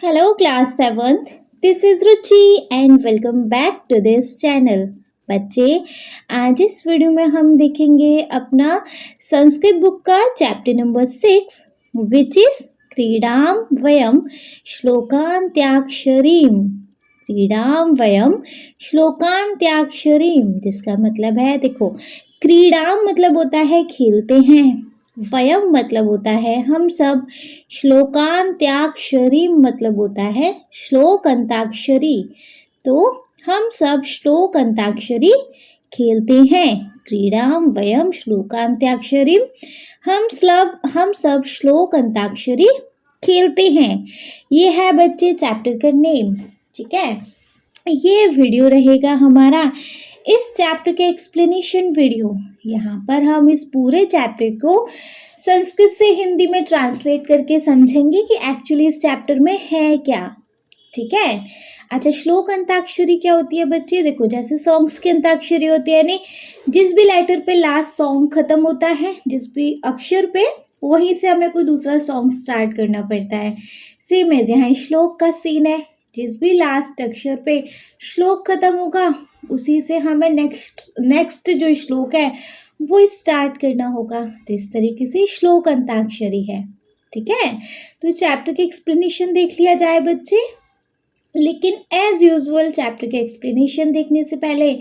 Hello class 7th, this is Ruchi and welcome back to this channel। बच्चे आज इस video में हम देखेंगे अपना संस्कृत बुक का चैप्टर नंबर 6 विच इज क्रीडाम वयम श्लोकांत्याक्षरीम। क्रीडाम वयम श्लोकांत्याक्षरीम जिसका मतलब है, देखो क्रीडाम मतलब होता है खेलते हैं, वयम मतलब होता है हम सब, श्लोकांत्याक्षरी मतलब होता है श्लोक अंताक्षरी। तो हम सब श्लोक अंताक्षरी खेलते हैं। क्रीडाम वयम श्लोकांत्याक्षरी, हम सब श्लोक अंताक्षरी खेलते हैं। ये है बच्चे चैप्टर का नेम, ठीक है। ये वीडियो रहेगा हमारा इस चैप्टर के एक्सप्लेनेशन वीडियो। यहाँ पर हम इस पूरे चैप्टर को संस्कृत से हिंदी में ट्रांसलेट करके समझेंगे कि एक्चुअली इस चैप्टर में है क्या, ठीक है। अच्छा, श्लोक अंताक्षरी क्या होती है बच्चे? देखो जैसे सॉन्ग्स की अंताक्षरी होती है, यानी जिस भी लेटर पे लास्ट सॉन्ग खत्म होता है, जिस भी अक्षर पे, वहीं से हमें कोई दूसरा सॉन्ग स्टार्ट करना पड़ता है। सेम एज यहाँ श्लोक का सीन है, जिस भी लास्ट अक्षर पे श्लोक खत्म होगा उसी से हमें नेक्स्ट जो श्लोक है वो स्टार्ट करना होगा। तो इस तरीके से श्लोक अंताक्षरी है, ठीक है। तो चैप्टर के एक्सप्लेनेशन देख लिया जाए बच्चे, लेकिन एज यूजुअल चैप्टर के एक्सप्लेनेशन देखने से पहले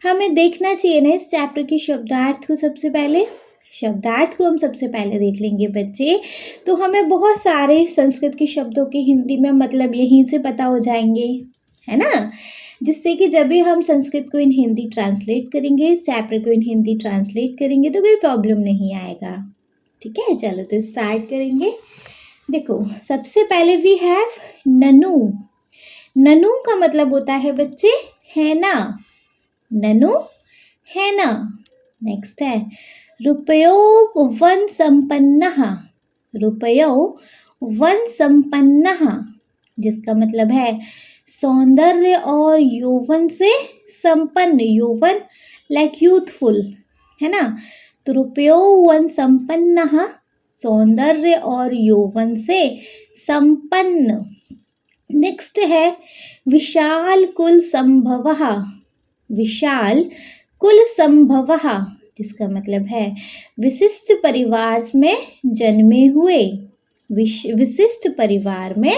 हमें देखना चाहिए ना इस चैप्टर के शब्दार्थ को। सबसे पहले शब्दार्थ को हम सबसे पहले देख लेंगे बच्चे, तो हमें बहुत सारे संस्कृत के शब्दों के हिंदी में मतलब यहीं से पता हो जाएंगे, है ना। जिससे कि जब भी हम संस्कृत को इन हिंदी ट्रांसलेट करेंगे, इस चैप्टर को इन हिंदी ट्रांसलेट करेंगे तो कोई प्रॉब्लम नहीं आएगा, ठीक है। चलो तो स्टार्ट करेंगे। देखो सबसे पहले वी हैव ननु। ननु का मतलब होता है बच्चे है ना, ननु है ना। नेक्स्ट है रुपयो वन संपन्नः। रुपयो वन संपन्नः जिसका मतलब है सौंदर्य और यौवन से संपन्न, यौवन लाइक यूथफुल, है ना। तो रुपयो वन संपन्नः सौंदर्य और यौवन से संपन्न। नेक्स्ट है विशाल कुल संभवः। विशाल कुल संभवः जिसका मतलब है विशिष्ट परिवार में जन्मे हुए, विशिष्ट परिवार में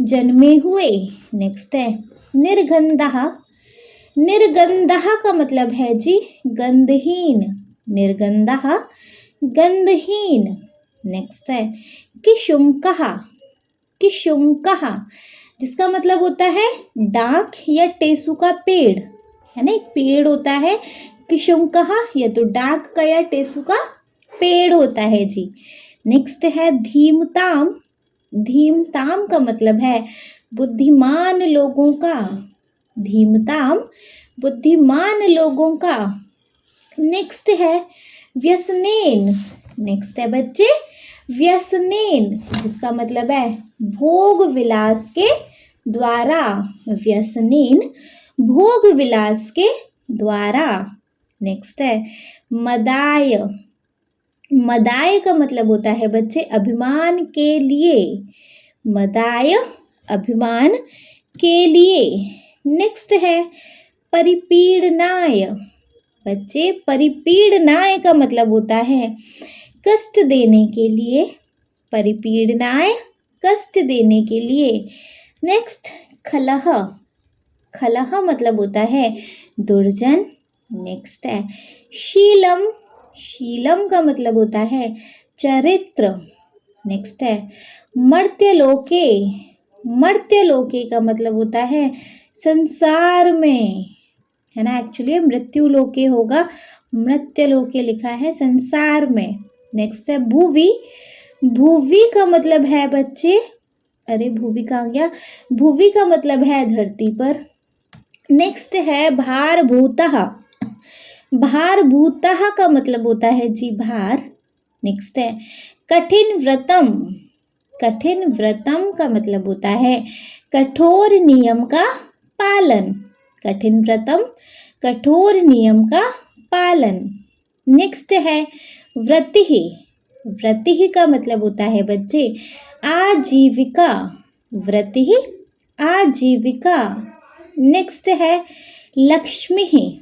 जन्मे हुए। नेक्स्ट है निर्गंधः। निर्गंधः का मतलब है जी गंधहीन, निर्गंधः गंधहीन। नेक्स्ट है किशुंकः। किशुंकः जिसका मतलब होता है डाक या टेसु का पेड़, है ना। एक पेड़ होता है किशुंकः, या तो डाक का या टेसु का पेड़ होता है जी। नेक्स्ट है धीमताम। धीमताम का मतलब है बुद्धिमान लोगों का, धीमताम बुद्धिमान लोगों का। नेक्स्ट है व्यसनेन। नेक्स्ट है बच्चे व्यसनेन जिसका मतलब है भोग विलास के द्वारा। व्यसनेन भोग विलास के द्वारा। नेक्स्ट है मदाय। मदाय का मतलब होता है बच्चे अभिमान के लिए, मदाय अभिमान के लिए। नेक्स्ट है परिपीड़नाय। बच्चे परिपीड़नाय का मतलब होता है कष्ट देने के लिए, परिपीड़नाय कष्ट देने के लिए। नेक्स्ट खलह। खलह मतलब होता है दुर्जन। नेक्स्ट है शीलम। शीलम का मतलब होता है चरित्र। नेक्स्ट है मर्त्यलोके। मर्त्यलोके का मतलब होता है संसार में, है ना। एक्चुअली मृत्युलोके होगा, मर्त्यलोके लिखा है संसार में। नेक्स्ट है भुवि। भुवि का मतलब है बच्चे, अरे भुवि कहाँ गया, भुवि का मतलब है धरती पर। नेक्स्ट है भारभूतः। भारभूतः का मतलब होता है जी भार। नेक्स्ट है कठिन व्रतम। कठिन व्रतम का मतलब होता है कठोर नियम का पालन। कठिन व्रतम कठोर नियम का पालन। नेक्स्ट है व्रतिः। व्रतिः का मतलब होता है बच्चे आजीविका। वृत्ति आजीविका। नेक्स्ट है लक्ष्मी।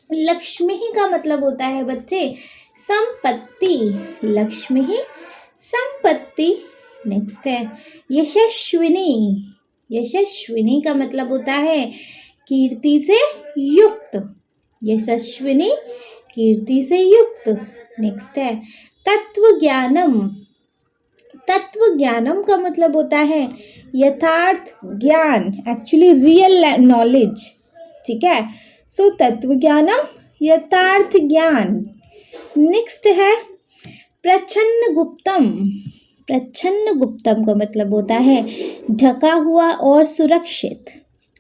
लक्ष्मी का मतलब होता है बच्चे संपत्ति। लक्ष्मी संपत्ति। नेक्स्ट है यशस्विनी। यशस्विनी का मतलब होता है कीर्ति से युक्त। यशस्विनी कीर्ति से युक्त। नेक्स्ट है तत्वज्ञानम। तत्वज्ञानम का मतलब होता है यथार्थ ज्ञान, एक्चुअली रियल नॉलेज। ठीक है, सो तत्वज्ञानम यथार्थ ज्ञान। नेक्स्ट है प्रच्छन्न गुप्तम। प्रच्छन्न गुप्तम का मतलब होता है ढका हुआ और सुरक्षित।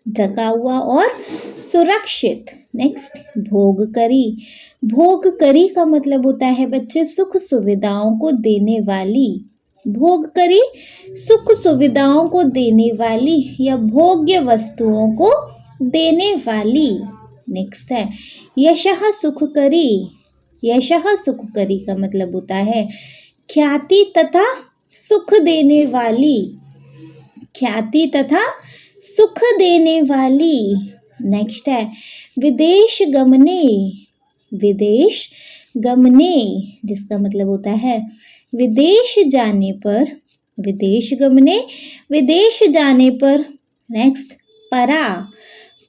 ढका हुआ और सुरक्षित। नेक्स्ट भोगकरी। भोगकरी का मतलब होता है बच्चे सुख सुविधाओं को देने वाली। भोगकरी सुख सुविधाओं को देने वाली या भोग्य वस्तुओं को देने वाली। नेक्स्ट है यशः सुखकरी। यशः सुखकरी का मतलब होता है ख्याति तथा सुख देने वाली। ख्याति तथा सुख देने वाली। नेक्स्ट है विदेश गमने। विदेश गमने जिसका मतलब होता है विदेश जाने पर। विदेश गमने विदेश जाने पर। नेक्स्ट परा।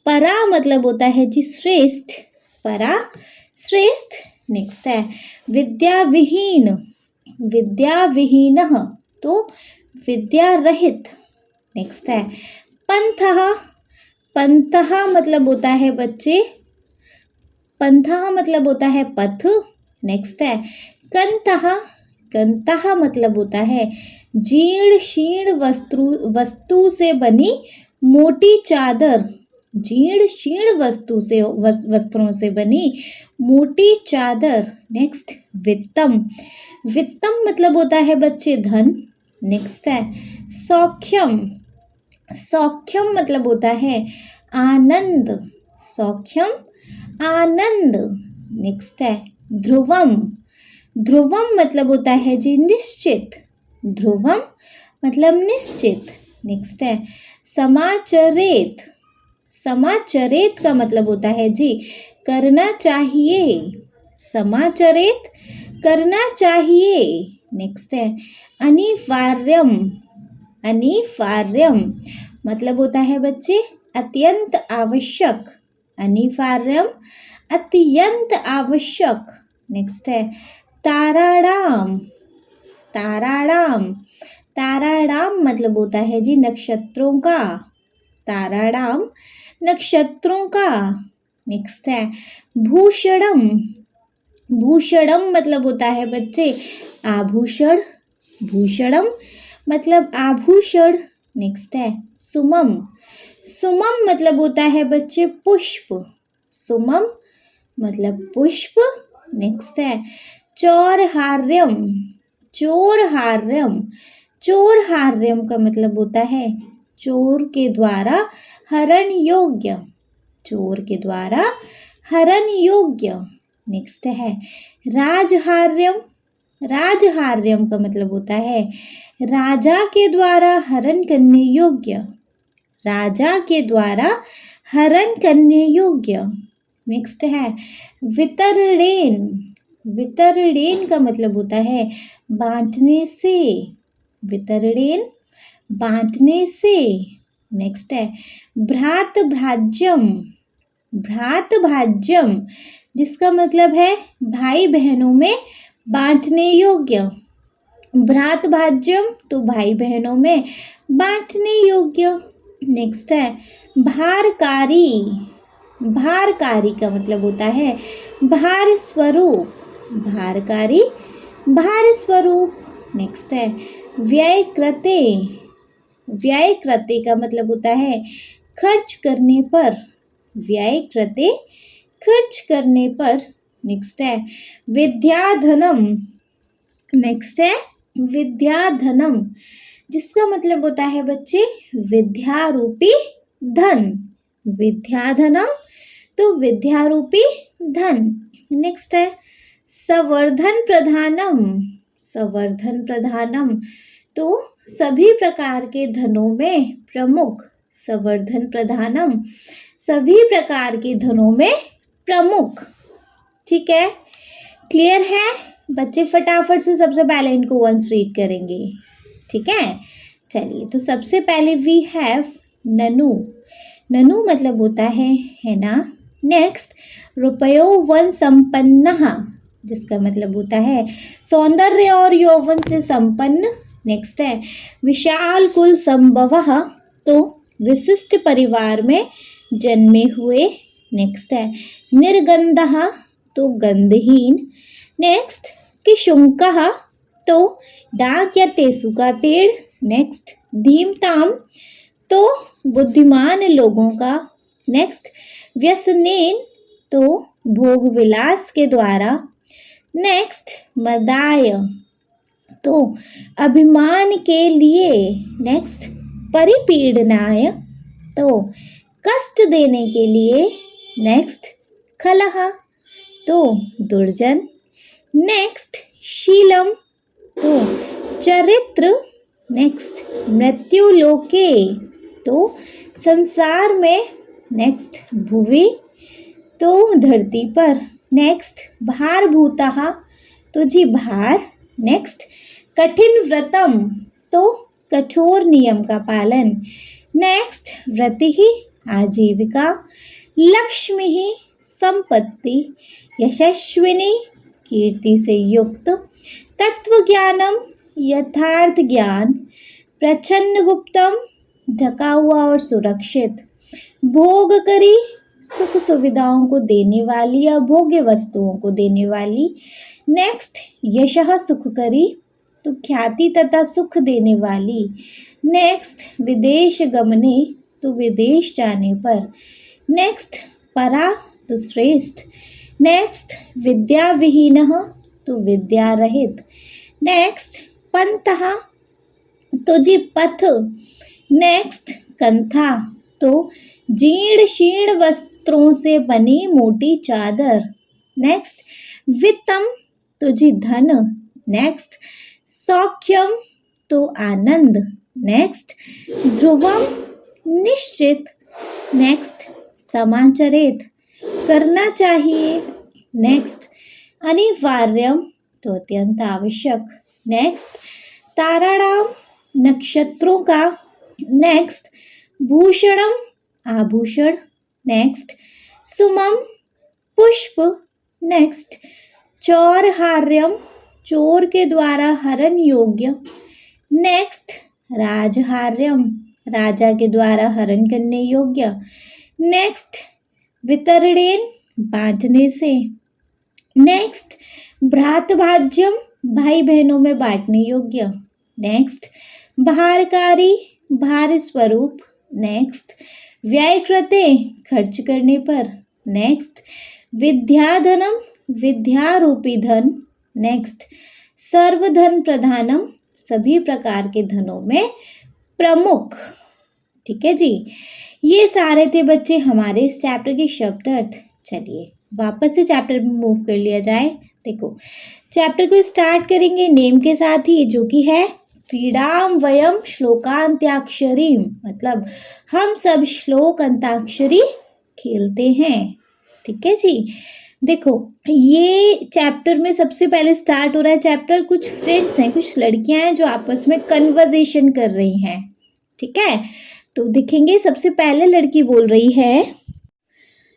परा मतलब होता है जी श्रेष्ठ। परा श्रेष्ठ। नेक्स्ट है विद्या विहीन। विद्या विहीन तो विद्या रहित। नेक्स्ट है पंथः। पंथः मतलब होता है बच्चे पंथः मतलब होता है पथ। नेक्स्ट है कंतः। कंतः मतलब होता है जीर्ण शीर्ण वस्तु से बनी मोटी चादर। जीर्ण शीर्ण वस्त्रों से बनी मोटी चादर। नेक्स्ट वित्तम। वित्तम मतलब होता है बच्चे धन। नेक्स्ट है सौख्यम। सौख्यम मतलब होता है आनंद। सौख्यम आनंद। नेक्स्ट है ध्रुवम। ध्रुवम मतलब होता है जी निश्चित। ध्रुवम मतलब निश्चित। नेक्स्ट है समाचरेत। समाचरेत का मतलब होता है जी करना चाहिए। समाचरेत करना चाहिए। नेक्स्ट है अनिवार्यम। अनिवार्यम मतलब होता है बच्चे अत्यंत आवश्यक। अनिवार्यम अत्यंत आवश्यक। नेक्स्ट है ताराणाम। ताराणाम। ताराणाम मतलब होता है जी नक्षत्रों का। ताराणाम नक्षत्रों का। नेक्स्ट है भूषणम। भूषणम मतलब होता है बच्चे आभूषण। भूषणम मतलब आभूषण। नेक्स्ट है सुमम। सुमम मतलब होता है बच्चे पुष्प। सुमम मतलब पुष्प। नेक्स्ट है चौरहार्यम। चोरहार्यम। चोरहार्यम का मतलब होता है चोर के द्वारा हरण योग्य। चोर के द्वारा हरण योग्य। नेक्स्ट है राजहार्यम। राजहार्यम का मतलब होता है राजा के द्वारा हरण करने योग्य। राजा के द्वारा हरण करने योग्य। नेक्स्ट है वितरणेन। वितरणेन का मतलब होता है बांटने से। वितरणेन बांटने से। नेक्स्ट है भ्रात भाज्यम। भ्रात भाज्यम जिसका मतलब है भाई बहनों में बांटने योग्य। भ्रात भाज्यम तो भाई बहनों में बांटने योग्य। नेक्स्ट है भारकारी। भारकारी का मतलब होता है भार स्वरूप। भारकारी भार स्वरूप। नेक्स्ट है व्ययकृते। व्ययकृते का मतलब होता है खर्च करने पर। व्ययकृते खर्च करने पर। नेक्स्ट है विद्याधनम। नेक्स्ट है विद्याधनम जिसका मतलब होता है बच्चे विद्यारूपी धन। विद्याधनम तो विद्यारूपी धन। नेक्स्ट है संवर्धन प्रधानम। संवर्धन प्रधानम तो सभी प्रकार के धनों में प्रमुख, संवर्धन प्रधानम, सभी प्रकार के धनों में प्रमुख। ठीक है, क्लियर है बच्चे? फटाफट से सबसे पहले इनको वंस रीड करेंगे। ठीक है, चलिए तो सबसे पहले वी हैव ननु। ननु मतलब होता है ना। नेक्स्ट रुपयो वन संपन्नः, जिसका मतलब होता है सौंदर्य और यौवन से संपन्न। नेक्स्ट है विशाल कुल संभवः, तो विशिष्ट परिवार में जन्मे हुए। नेक्स्ट है निर्गंधः, तो गंधहीन। नेक्स्ट किशुंकः, तो डाक या टेसू का पेड़। नेक्स्ट धीमताम, तो बुद्धिमान लोगों का। नेक्स्ट व्यसनेन, तो भोग विलास के द्वारा। नेक्स्ट मदाय, तो अभिमान के लिए। नेक्स्ट परिपीडनाय, तो कष्ट देने के लिए। नेक्स्ट खलह, तो दुर्जन। नेक्स्ट शीलम, तो चरित्र। नेक्स्ट मृत्यु लोके, तो संसार में। नेक्स्ट भुवि, तो धरती पर। नेक्स्ट भारभूतः, तो जी भार। नेक्स्ट कठिन व्रतम, तो कठोर नियम का पालन। नेक्स्ट व्रति ही आजीविका। लक्ष्मी ही संपत्ति। यशस्विनी कीर्ति से युक्त। तत्व ज्ञानम यथार्थ ज्ञान। प्रच्छन्न गुप्तम ढका हुआ और सुरक्षित। भोग करी सुख सुविधाओं को देने वाली या भोग्य वस्तुओं को देने वाली। नेक्स्ट यशः सुख करी, तो ख्याति तथा सुख देने वाली। नेक्स्ट विदेश गमने, तो विदेश जाने पर। नेक्स्ट परा, तो श्रेष्ठ। नेक्स्ट विद्या विहीनः, तो विद्या रहित। नेक्स्ट पंथः, तो जी पथ। नेक्स्ट कंथा, तो जीर्ण शीर्ण वस्त्रों से बनी मोटी चादर। नेक्स्ट वित्तम, तो जी धन। नेक्स्ट सौख्यम, तो आनंद। नेक्स्ट ध्रुवम निश्चित। नेक्स्ट समाचरित करना चाहिए। नेक्स्ट अनिवार्यम, तो अत्यंत आवश्यक। नेक्स्ट ताराणाम, नक्षत्रों का। नेक्स्ट भूषणम, आभूषण। नेक्स्ट सुमम, पुष्प। नेक्स्ट चौरहार्यम, चोर के द्वारा हरण योग्य। नेक्स्ट राजहार्यम, राजा के द्वारा हरण करने योग्य। नेक्स्ट वितरणेन, बांटने से। नेक्स्ट भ्रातभाज्यम, भाई बहनों में बांटने योग्य। नेक्स्ट भारकारी, भार स्वरूप। नेक्स्ट व्यय कृते, खर्च करने पर। नेक्स्ट विद्याधनम, विद्यारूपी धन। नेक्स्ट सर्वधन प्रधानम, सभी प्रकार के धनों में प्रमुख। ठीक है जी, ये सारे थे बच्चे हमारे इस चैप्टर के शब्द अर्थ। चलिए वापस से चैप्टर में मूव कर लिया जाए। देखो चैप्टर को स्टार्ट करेंगे नेम के साथ ही, जो कि है क्रीडाम वयम श्लोकांत्याक्षरी, मतलब हम सब श्लोक अंताक्षरी खेलते हैं। ठीक है जी, देखो ये चैप्टर में सबसे पहले स्टार्ट हो रहा है चैप्टर। कुछ फ्रेंड्स हैं, कुछ लड़कियां हैं जो आपस में कन्वर्सेशन कर रही हैं। ठीक है, तो देखेंगे सबसे पहले लड़की बोल रही है।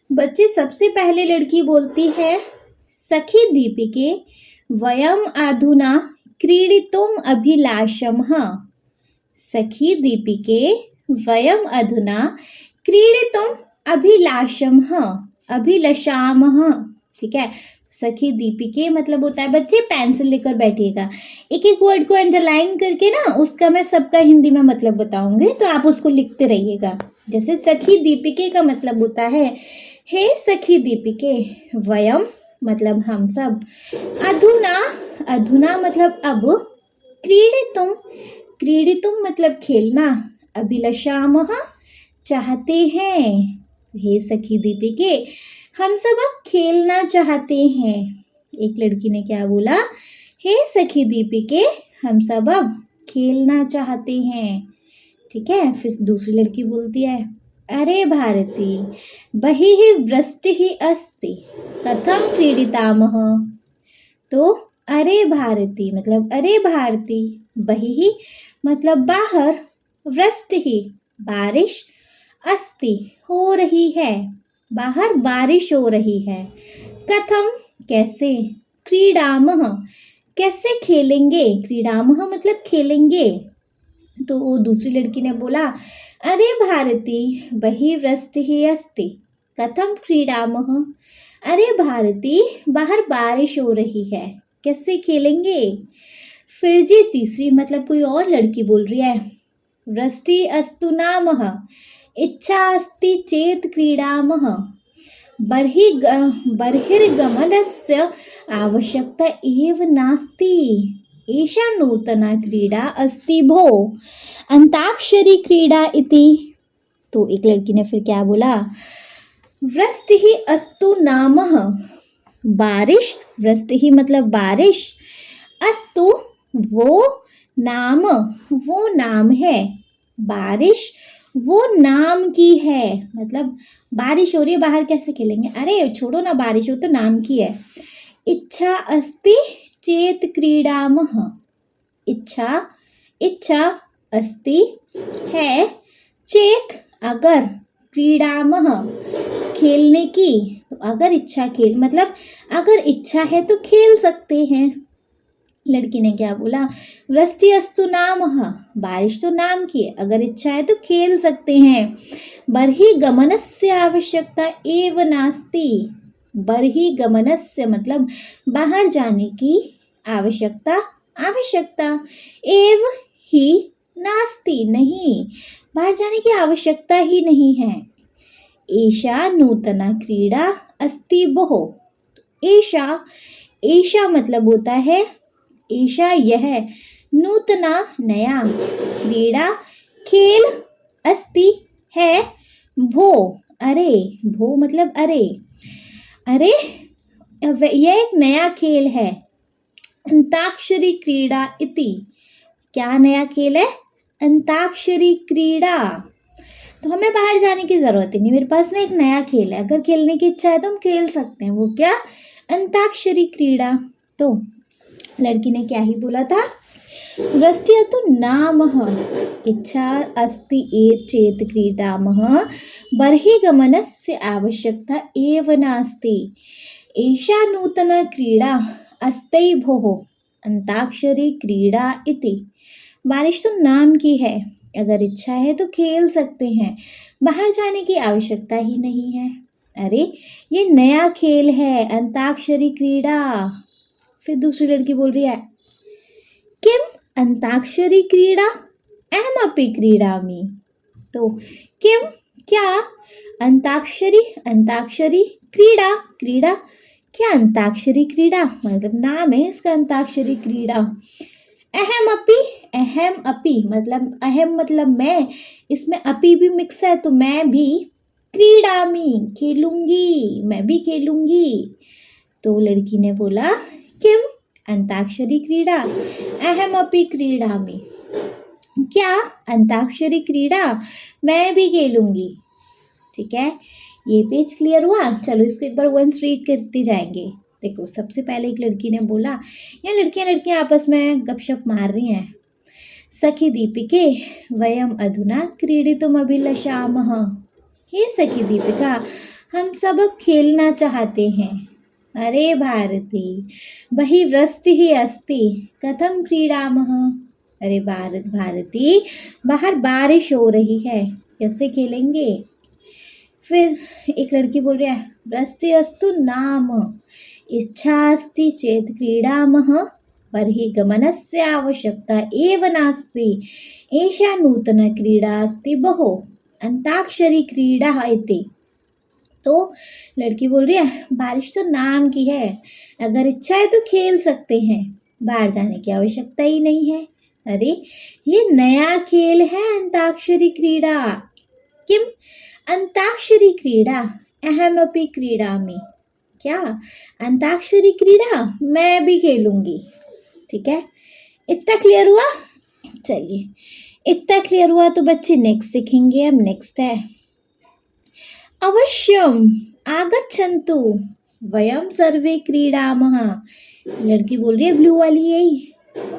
बच्चे सबसे पहले लड़की बोलती है, सखी दीपिके वयम अधुना क्रीडितुम अभिलाषमः। सखी दीपिके वयम अधुना क्रीडितुम अभिलाषमः, अभिलषामः। ठीक है, सखी दीपिके मतलब होता है बच्चे पेंसिल लेकर बैठिएगा। एक एक वर्ड को अंडरलाइन करके ना उसका मैं सबका हिंदी में मतलब बताऊंगी, तो आप उसको लिखते रहिएगा। जैसे सखी दीपिके का मतलब होता है हे सखी दीपिके। वयम मतलब हम सब। अधुना, अधुना मतलब अब। क्रीडितुम, क्रीडितुम मतलब खेलना। अभिलषामः चाहते हैं। हे सखी दीपिके, हम सब अब खेलना चाहते हैं। एक लड़की ने क्या बोला, हे सखी दीपिके हम सब अब खेलना चाहते हैं। ठीक है, फिर दूसरी लड़की बोलती है, अरे भारती बहिः वृष्टिः अस्ति कथं क्रीडितामः। तो अरे भारती मतलब अरे भारती, बहिः मतलब बाहर, वृष्टिः बारिश, अस्ति हो रही है, बाहर बारिश हो रही है, कथम कैसे, क्रीडामः कैसे खेलेंगे, क्रीडामः मतलब खेलेंगे। तो दूसरी लड़की ने बोला, अरे भारती बहिः वृष्टिः अस्ति कथम क्रीडामः। अरे भारती बाहर बारिश हो रही है, कैसे खेलेंगे। फिर जी तीसरी मतलब कोई और लड़की बोल रही है, वृष्टि अस्तु नामः इच्छा अस्ति चेत क्रीडामः बहिर्गमनस्य आवश्यकता एव नास्ति एषा नूतना क्रीडा अस्ति भो अंताक्षरी क्रीडा इति। तो एक लड़की ने फिर क्या बोला, वृष्टिः अस्तु नामः बारिश, वृष्टिः मतलब बारिश, अस्तु वो नाम, वो नाम है, बारिश वो नाम की है, मतलब बारिश हो रही है बाहर कैसे खेलेंगे, अरे छोड़ो ना बारिश हो तो नाम की है। इच्छा अस्ति चेत क्रीडामः, इच्छा, इच्छा अस्ति है, चेत अगर, क्रीडामः खेलने की, तो अगर इच्छा खेल मतलब अगर इच्छा है तो खेल सकते हैं। लड़की ने क्या बोला, वृष्टि अस्तु नामः बारिश तो नाम की है, अगर इच्छा है तो खेल सकते हैं। बर्हिगमनस्य आवश्यकता एव नास्ति, बर्हिगमनस्य मतलब बाहर जाने की, आवश्यकता आवश्यकता, एव ही नास्ति नहीं, बाहर जाने की आवश्यकता ही नहीं है। एषा नूतना क्रीडा अस्ति भोः, एषा, एषा मतलब होता है ईशा यह, नूतना नया, क्रीड़ा खेल, अस्ति है, भो अरे, भो मतलब अरे, अरे यह एक नया खेल है, अंताक्षरी क्रीड़ा इति, क्या नया खेल है, अंताक्षरी क्रीड़ा। तो हमें बाहर जाने की जरूरत ही नहीं, मेरे पास ना एक नया खेल है, अगर खेलने की इच्छा है तो हम खेल सकते हैं, वो क्या, अंताक्षरी क्रीड़ा। तो लड़की ने क्या ही बोला था, वृष्टि तो नामः इच्छा अस्ति चेत क्रीडामः बर्हिगमनस्य आवश्यकता एव नास्ति एषा नूतना क्रीडा अस्ति भोः अंताक्षरी क्रीड़ा इति। बारिश तो नाम की है, अगर इच्छा है तो खेल सकते हैं, बाहर जाने की आवश्यकता ही नहीं है। अरे ये नया खेल है, अंताक्षरी क्रीड़ा। फिर दूसरी लड़की बोल रही है, किम अंताक्षरी क्रीड़ा अहमपि क्रीडामि। तो किम क्या, अंताक्षरी, अंताक्षरी क्रीड़ा, क्रीड़ा क्या, अंताक्षरी क्रीड़ा मतलब नाम है इसका, अंताक्षरी क्रीड़ा। अहमपि, अहम अपि मतलब अहम मतलब मैं, इसमें अपि भी मिक्स है तो मैं भी, क्रीडामि खेलूंगी, मैं भी खेलूंगी। तो लड़की ने बोला, किम अंताक्षरी क्रीड़ा अहमपि क्रीडामि, क्या अंताक्षरी क्रीड़ा मैं भी खेलूंगी। ठीक है, ये पेज क्लियर हुआ। चलो इसको एक बार वंस रीड करते जाएंगे। देखो सबसे पहले एक लड़की ने बोला, ये लड़कियां आपस में गपशप मार रही हैं, सखी दीपिके वयम अधुना क्रीडितुम अभिलषामः। हे सखी दीपिका हम सब अब खेलना चाहते हैं। अरे भारती बहिः वृष्टिः अस्ति कथं क्रीडामः। अरे भारती बाहर बारिश हो रही है, कैसे खेलेंगे। फिर एक लड़की बोल रही है, वृष्टि अस्तु नाम इच्छा अस्ति चेत क्रीडामः बर्हिगमनस्य आवश्यकता एव नास्ति एषा नूतना क्रीडा अस्ति भोः अंताक्षरी क्रीड़ा इति। तो लड़की बोल रही है, बारिश तो नाम की है, अगर इच्छा है तो खेल सकते हैं, बाहर जाने की आवश्यकता ही नहीं है। अरे ये नया खेल है अंताक्षरी क्रीड़ा। किम अंताक्षरी क्रीड़ा अहमपि क्रीडामि, क्या अंताक्षरी क्रीड़ा मैं भी खेलूंगी। ठीक है, इतना क्लियर हुआ। चलिए, इतना क्लियर हुआ तो बच्चे नेक्स्ट सीखेंगे। अब नेक्स्ट है अवश्यम आगच्छन्तु वयम सर्वे क्रीडामः। लड़की बोल रही है ब्लू वाली यही,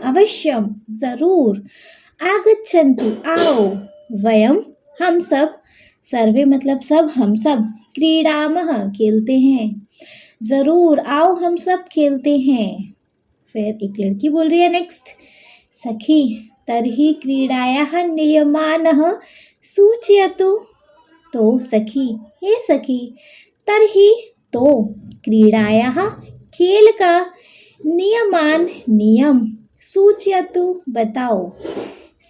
अवश्यम जरूर, आगच्छन्तु आओ, वयम हम सब, सर्वे मतलब सब, हम सब, क्रीडामः खेलते हैं, जरूर आओ हम सब खेलते हैं। फिर एक लड़की बोल रही है नेक्स्ट, सखी तर्हि क्रीडायाः नियमानः सूचयतु। तो सखी, हे सखी, तर्हि तो, क्रीडायाः खेल का, नियमान नियम, सूचयतु बताओ।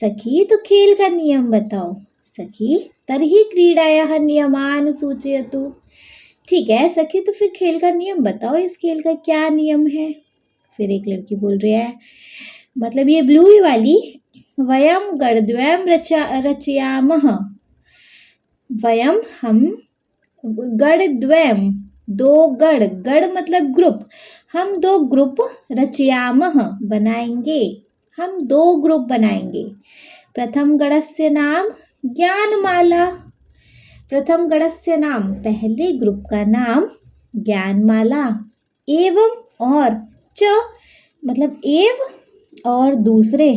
सखी तो खेल का नियम बताओ, सखी तर्हि क्रीडायाः नियमान सूचयतु। ठीक है सखी, तो फिर खेल का नियम बताओ, इस खेल का क्या नियम है। फिर एक लड़की बोल रही है, मतलब ये ब्लू वाली, वयम गणद्वयम रचयामः, वयम हम, गणद्वयम दो, गण गण मतलब ग्रुप, हम दो ग्रुप, रचयामः बनाएंगे, हम दो ग्रुप बनाएंगे। प्रथम गणस्य नाम ज्ञानमाला, प्रथम गणस्य नाम, पहले ग्रुप का नाम ज्ञानमाला, एवं और, च मतलब एव और दूसरे,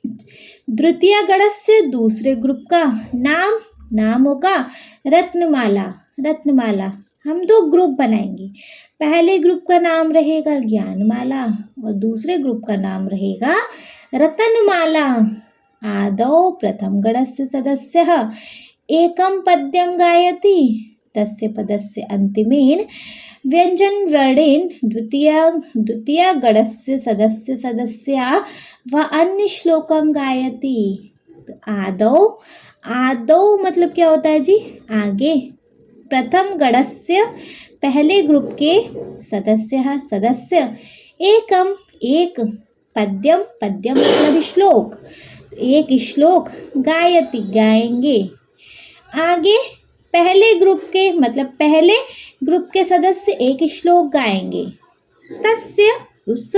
द्वितीय गणस्य दूसरे ग्रुप का नाम, नाम होगा रत्नमाला, रत्नमाला, हम दो ग्रुप बनाएंगे। पहले ग्रुप का नाम रहेगा ज्ञानमाला और दूसरे ग्रुप का नाम रहेगा रतनमाला। आदौ प्रथम गणस्य सदस्यः एकं पद्यं गायति, तस्य पदस्य अन्तिमेन व्यञ्जनवर्णेन द्वितीय गणस्य सदस्या व अन्य श्लोकम गायति। आदौ, आदौ मतलब क्या होता है जी, आगे, प्रथम गणस्य पहले ग्रुप के सदस्य, एकम एक, पद्यम पद्यम मतलब श्लोक, एक श्लोक, गायति गाएंगे। आगे पहले ग्रुप के मतलब पहले ग्रुप के सदस्य एक श्लोक गाएंगे, तस्य उस,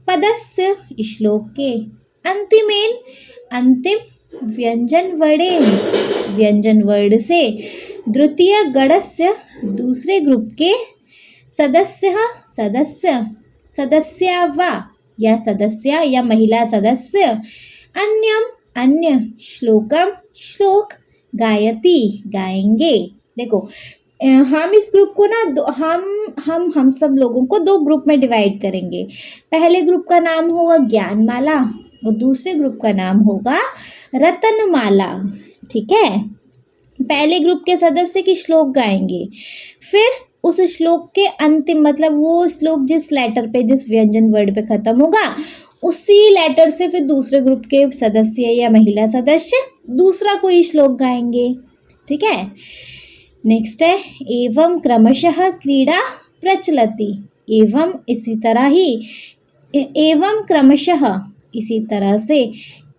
पदस्य श्लोक के, अंतिमेन अंतिम, व्यंजन वर्णेन व्यंजन वर्ण से, द्वितीय गणस्य दूसरे ग्रुप के सदस्या वा या सदस्या या महिला सदस्य, अन्यम अन्य, श्लोकम श्लोक, गायति गाएंगे। देखो हम इस ग्रुप को ना हम सब लोगों को दो ग्रुप में डिवाइड करेंगे। पहले ग्रुप का नाम होगा ज्ञानमाला और दूसरे ग्रुप का नाम होगा रतनमाला। ठीक है, पहले ग्रुप के सदस्य की श्लोक गाएंगे, फिर उस श्लोक के अंतिम मतलब वो श्लोक जिस लेटर पे, जिस व्यंजन वर्ड पे खत्म होगा, उसी लेटर से फिर दूसरे ग्रुप के सदस्य या महिला सदस्य दूसरा कोई श्लोक गाएंगे। ठीक है, नेक्स्ट है एवं क्रमशः क्रीड़ा प्रचलति, एवं इसी तरह ही, एवं क्रमशः इसी तरह से,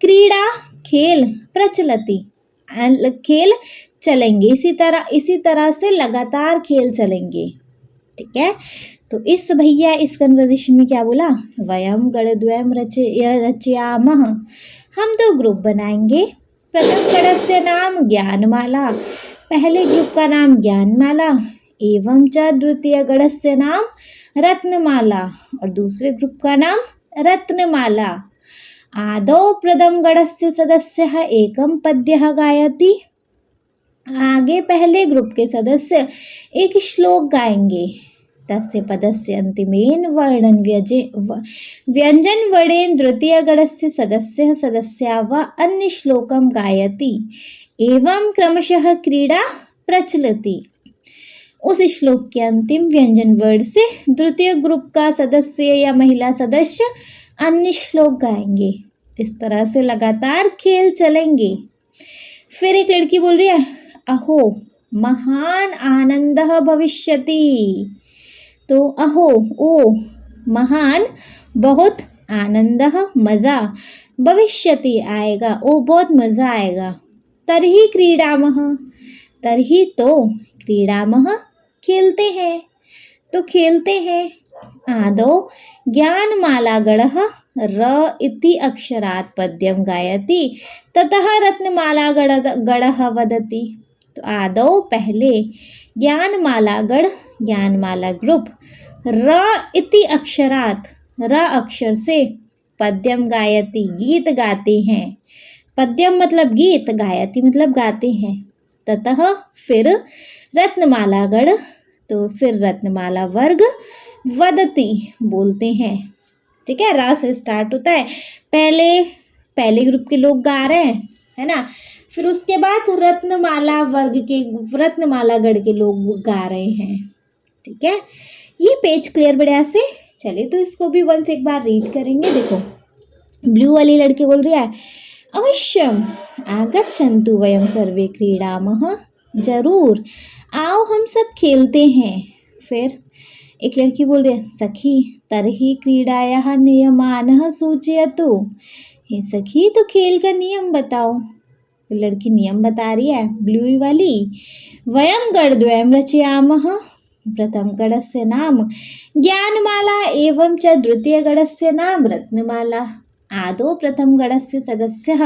क्रीड़ा खेल, प्रचलति खेल चलेंगे, इसी तरह से लगातार खेल चलेंगे। ठीक है, तो इस भैया इस कन्वर्सेशन में क्या बोला, वयम गणद्वयम रचयामः, हम दो ग्रुप बनाएंगे। प्रथम गणस्य नाम ज्ञानमाला, पहले ग्रुप का नाम ज्ञानमाला, एवं च द्वितीय गणस्य नाम रत्नमाला और दूसरे ग्रुप का नाम रत्नमाला। आदौ प्रथम गणस्य सदस्यः एकं पद्यः गायति, आगे पहले ग्रुप के सदस्य एक श्लोक गाएंगे, तस्य पदस्य अंतिमेन वर्णन व्यंजन वर्णेन द्वितीय गणस्य सदस्या व अन्य श्लोकम गायति, एवं क्रमशः क्रीड़ा प्रचलति। उस श्लोक के अंतिम व्यंजन वर्ड से द्वितीय ग्रुप का सदस्य या महिला सदस्य अन्य श्लोक गाएंगे। इस तरह से लगातार खेल चलेंगे। फिर एक लड़की बोल रही है, अहो महान आनंदः भविष्यति। तो अहो, ओ, महान बहुत, आनंदः मजा, भविष्यति आएगा, ओ बहुत मजा आएगा। तर्हि क्रीडामः, तर्हि तो, क्रीडामः खेलते हैं, तो खेलते हैं। आदौ ज्ञानमाला गणः र इति अक्षरात् पद्यं गायति ततः रत्नमाला गणः वदति। तो आदौ पहले ज्ञानमाला गण ज्ञानमाला ग्रुप र इति अक्षरात् र अक्षर से पद्यम गायति गीत गाते हैं। पद्यम मतलब गीत, गायति मतलब गाते हैं। ततः फिर रत्नमाला गण तो फिर रत्नमाला वर्ग वदति बोलते हैं। ठीक है, रा से स्टार्ट होता है। पहले ग्रुप के लोग गा रहे हैं, है ना। फिर उसके बाद रत्नमाला वर्ग के रत्नमाला गढ़ के लोग गा रहे हैं। ठीक है, ये पेज क्लियर बढ़िया से। चलिए तो इसको भी वंस एक बार रीड करेंगे। देखो, ब्लू वाली लड़की बोल रही है, अवश्यम आगच्छन्तु वयम सर्वे क्रीडामः, जरूर आओ हम सब खेलते हैं। फिर एक लड़की बोल रही है, सखी तरही क्रीडायाः नियमानः सूचयतु। हे सखी तो खेल का नियम बताओ। तो लड़की नियम बता रही है, ब्लू वाली। वयम गणद्वयं रचयामः, प्रथम गणस्य नाम ज्ञानमाला एवं च द्वितीय गणस्य नाम रत्नमाला। आदौ प्रथम गणस्य सदस्यः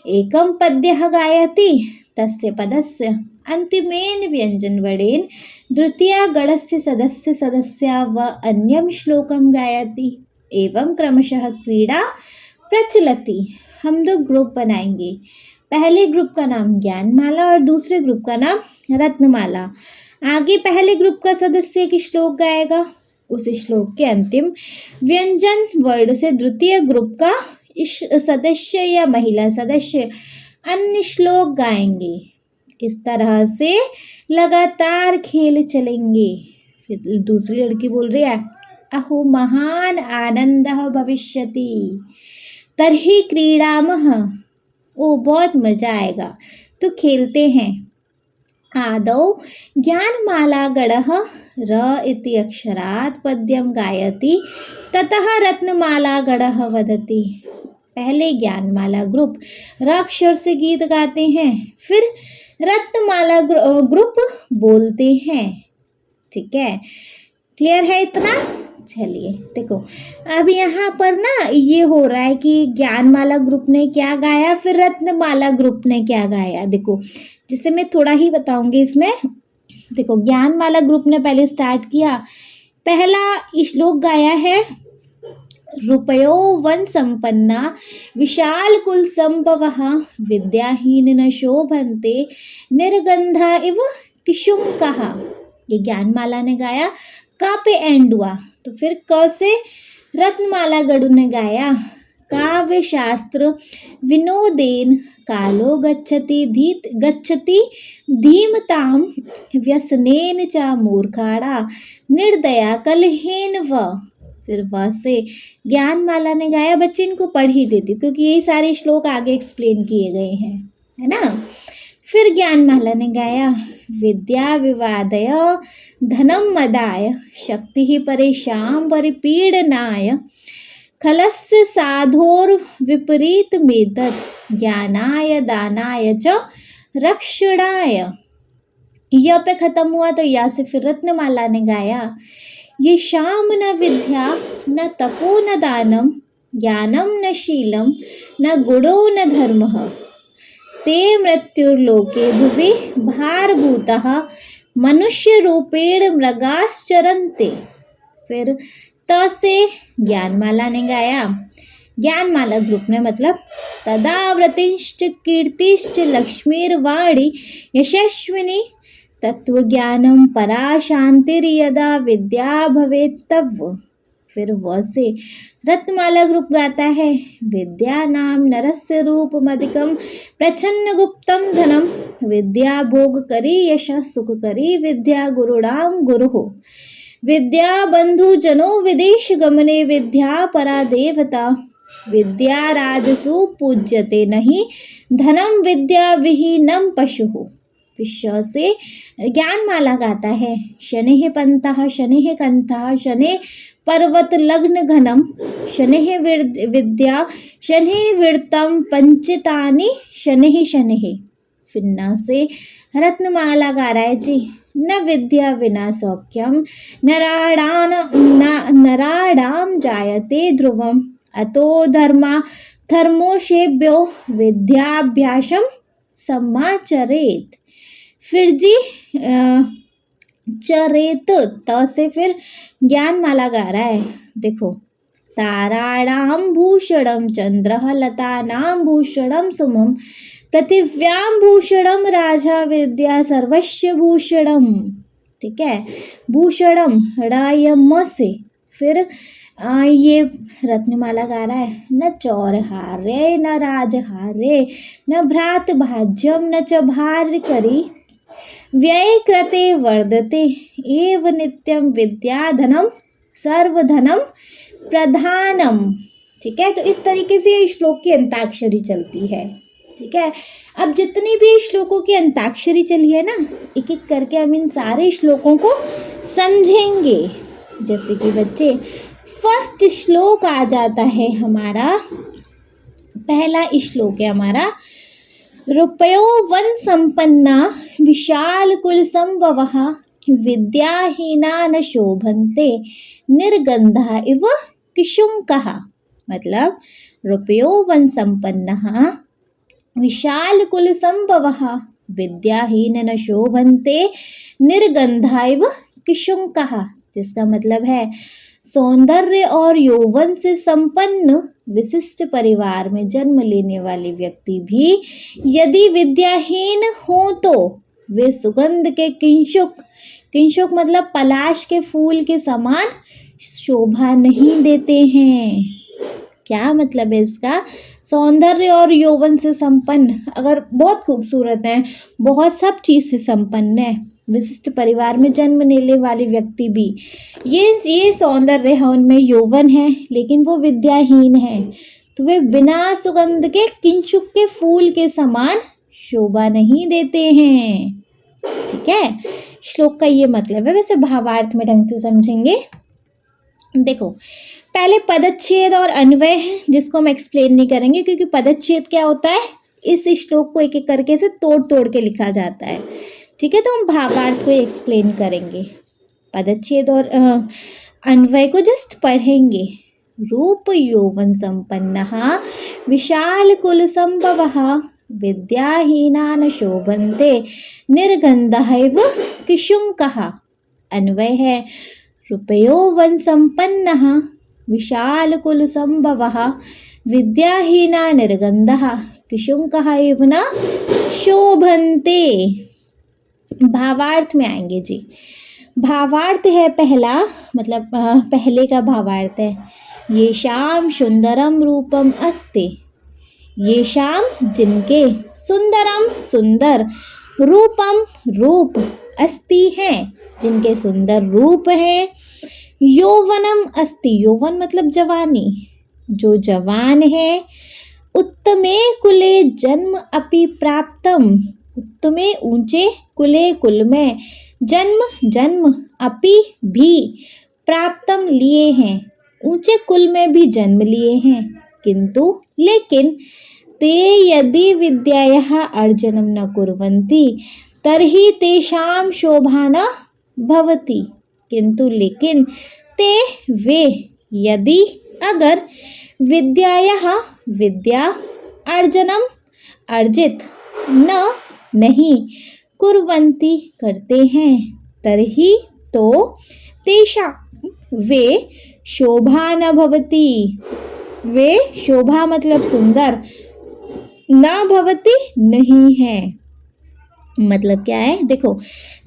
एकं पद्यः गायति, तस्य पदस्य अन्तिमेन व्यञ्जनवर्णेन द्वितीय गणस्य सदस्या व अन्यं श्लोकं गायति। एवं क्रमशः क्रीड़ा प्रचलति। हम दो ग्रुप बनाएंगे, पहले ग्रुप का नाम ज्ञानमाला और दूसरे ग्रुप का नाम रत्नमाला। आगे पहले ग्रुप का सदस्य एक श्लोक गाएगा, उस श्लोक के अंतिम व्यंजन वर्ड से द्वितीय ग्रुप का सदस्य या महिला सदस्य अन्य श्लोक गाएंगे। इस तरह से लगातार खेल चलेंगे। फिर दूसरी लड़की बोल रही है, अहो महान आनंदः भविष्यति तर्हि क्रीडामः। ओ बहुत मजा आएगा, तो खेलते हैं। आदौ ज्ञानमाला गणः र इति अक्षरात् पद्यं गायति ततः रत्नमाला गणः वदति। पहले ज्ञानमाला ग्रुप र अक्षर से गीत गाते हैं, फिर रत्नमाला ग्रुप बोलते हैं। ठीक है, क्लियर है इतना। चलिए देखो, अब यहाँ पर ना ये हो रहा है कि ज्ञानमाला ग्रुप ने क्या गाया, फिर रत्नमाला ग्रुप ने क्या गाया। देखो, जिसे मैं थोड़ा ही बताऊंगी इसमें। देखो, ज्ञानमाला ग्रुप ने पहले स्टार्ट किया। पहला श्लोक गाया है, रुपयो वन संपन्ना विशाल कुल संभवः विद्याहीन न शोभन्ते निर्गंधा इव किशुंकः। ये ज्ञानमाला ने गाया। का पे एंड हुआ, तो फिर क से रत्नमाला गढ़ ने गाया, काव्य शास्त्र विनोदेन कालो गच्छति धीमताम व्यसनेन च मूर्खाणा निर्दया कलहेन व। फिर वह से ज्ञानमाला ने गाया। बच्चे इनको पढ़ ही देती हूँ क्योंकि यही सारे श्लोक आगे एक्सप्लेन किए गए हैं, है ना। फिर ज्ञानमाला ने गाया, विद्या विवादय धनम मदाय शक्ति ही परेशान परिपीडनाय खलस्य साधोर विपरीत मेदत ज्ञानाय दानाय च रक्षणाय। यह पे खत्म हुआ, तो या से फिर रत्नमाला ने गाया, ये शाम न विद्या न तपो न दानम ज्ञानम न शीलम न गुणो न धर्मः ते मृत्युर्लोके भुवि भारभूतः मनुष्य रूपेण मृगाश्चरन्ते। फिर त से ज्ञानमाला ने गाया। ज्ञानमाला ग्रुप ने मतलब तदाव्रतिश्च कीर्तिश्च लक्ष्मीर्वाणी यशस्विनी तत्वज्ञानम परा शांतिर्यदा विद्या भवेत् तव। फिर वह से रत्नमाला ग्रुप गाता है, विद्या नाम नरस्य रूपमधिकम प्रच्छन्न गुप्तम धनम विद्या भोग करी यशः सुख करी विद्या गुरुणाम गुरुः विद्या बंधु जनो विदेश गमने विद्या परा देवता विद्या राजसु पूज्यते नहीं धनम विद्या विहीनम पशुः। विश्व से ज्ञानमाला गाता है, शनेः पंतः शनेः कंथः शनेः पर्वत लग्न घनम शनेः विद्या शनेः विरतम पंचितानि शनेः शनेः। फिर न से रत्नमाला गा रहा है जी, न विद्या विना सौख्यम नराणाम जायते ध्रुवम अतो धर्मोषेभ्यो विद्याभ्यासम समाचरेत। फिर जी चरेत, त से फिर ज्ञान माला गा रहा है। देखो, ताराणां भूषणं चंद्रः लतानां भूषणं सुमं पृथिव्यां भूषणं राजा विद्या सर्वस्य भूषणम। ठीक है, भूषणम ड़ायम से फिर ये रत्नमाला गा रहा है। न चौरहारे न राजहारे न भ्रात भाज्यम न च भार करी व्यय कृते वर्धते एव नित्यम विद्याधनम सर्वधनम प्रधानम। ठीक है, तो इस तरीके से ये श्लोक की अंताक्षरी चलती है। ठीक है, अब जितनी भी श्लोकों की अंताक्षरी चली है ना, एक एक करके हम इन सारे श्लोकों को समझेंगे। जैसे कि बच्चे, फर्स्ट श्लोक आ जाता है हमारा, पहला श्लोक है हमारा, रुपयो वन संपन्ना विशाल कुल संभवः विद्याहीना न शोभन्ते निर्गंधा इव किशुंकः। मतलब रुपयो वन संपन्नः विशाल कुल संभवः विद्याहीन न शोभन्ते निर्गंधा इव किशुंकः। जिसका मतलब है सौंदर्य और यौवन से संपन्न विशिष्ट परिवार में जन्म लेने वाले व्यक्ति भी यदि विद्याहीन हो तो वे सुगंध के किंशुक मतलब पलाश के फूल के समान शोभा नहीं देते हैं। क्या मतलब है इसका? सौंदर्य और यौवन से संपन्न, अगर बहुत खूबसूरत है, बहुत सब चीज से संपन्न है, विशिष्ट परिवार में जन्म लेने वाले व्यक्ति भी, ये सौंदर्य है, उनमें यौवन है, लेकिन वो विद्याहीन है, तो वे बिना सुगंध के किंशुक के फूल के समान शोभा नहीं देते हैं। ठीक है, श्लोक का ये मतलब है। वैसे भावार्थ में ढंग से समझेंगे। देखो, पहले पदच्छेद और अन्वय है, जिसको हम एक्सप्लेन नहीं करेंगे, क्योंकि पदच्छेद क्या होता है, इस श्लोक को एक एक करके से तोड़ तोड़ के लिखा जाता है। ठीक है, तो हम भावार्थ को एक्सप्लेन करेंगे, पदच्छेद और अन्वय को जस्ट पढ़ेंगे। रूप यौवन संपन्नः विशाल कुल संभवः विद्याहीना न शोभन्ते निर्गन्धः इव किशुंकः। अन्वय है, रूपयौवन संपन्नः विशाल कुल संभवः विद्याहीना निर्गन्धः किशुंकः इव न शोभन्ते। भावार्थ में आएंगे जी। भावार्थ है पहला, मतलब पहले का भावार्थ है, ये शाम सुंदरम रूपम अस्ते। ये शाम जिनके, सुंदरम सुंदर, रूपम रूप, अस्ति है जिनके सुंदर रूप है, यौवनम अस्ति, यौवन मतलब जवानी, जो जवान है, उत्तमे कुले जन्म अपि प्राप्तम, उत्तमे ऊंचे, कुले कुल में, जन्म अपि भी, प्राप्तम लिए हैं, ऊंचे कुल में भी जन्म लिए हैं, किंतु लेकिन ते यदि विद्यायाः अर्जनं न कुर्वन्ति तर्हि तेषां शोभा न भवति। किंतु लेकिन ते वे यदि अगर विद्यायाः विद्या अर्जनम अर्जित न नहीं कुर्वन्ति करते हैं तर्हि तो तेषां वे शोभा न भवति, वे शोभा मतलब सुंदर, न भवति नहीं है। मतलब क्या है, देखो,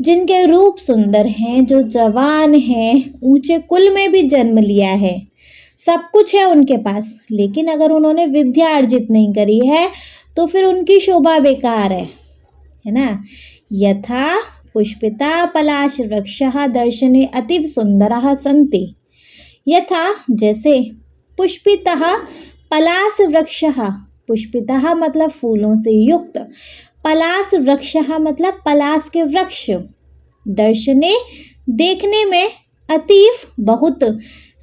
जिनके रूप सुंदर हैं, जो जवान हैं, ऊंचे कुल में भी जन्म लिया है, सब कुछ है उनके पास, लेकिन अगर उन्होंने विद्या अर्जित नहीं करी है तो फिर उनकी शोभा बेकार है ना। यथा पुष्पिता पलाश वृक्षः दर्शने अतीव सुंदरः सन्ति। यथा जैसे, पुष्पितः पलाश वृक्षः, पुष्पितः मतलब फूलों से युक्त, पलाश वृक्षः मतलब पलाश के वृक्ष, दर्शने देखने में, अतीव बहुत,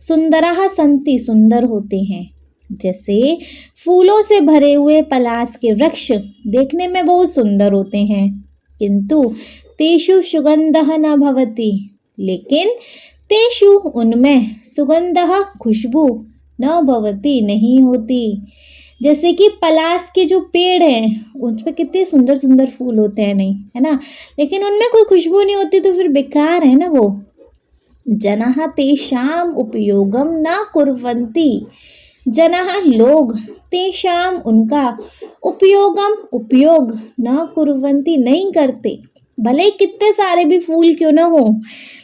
सुंदरः सन्ति सुंदर होते हैं। जैसे फूलों से भरे हुए पलाश के वृक्ष देखने में बहुत सुंदर होते हैं, किंतु तेषु सुगंधः न भवति, लेकिन तेषु उनमें सुगंधः खुशबू न भवति नहीं होती। जैसे कि पलाश के जो पेड़ हैं उन पे कितने सुंदर सुंदर फूल होते हैं, नहीं है ना, लेकिन उनमें कोई खुशबू नहीं होती तो फिर बेकार है ना वो। जनाः तेषाम् उपयोगम न कुर्वन्ति, जनाः लोग, तेषाम उनका, उपयोगम उपयोग, न कुर्वन्ति नहीं करते। भले ही कितने सारे भी फूल क्यों ना हो,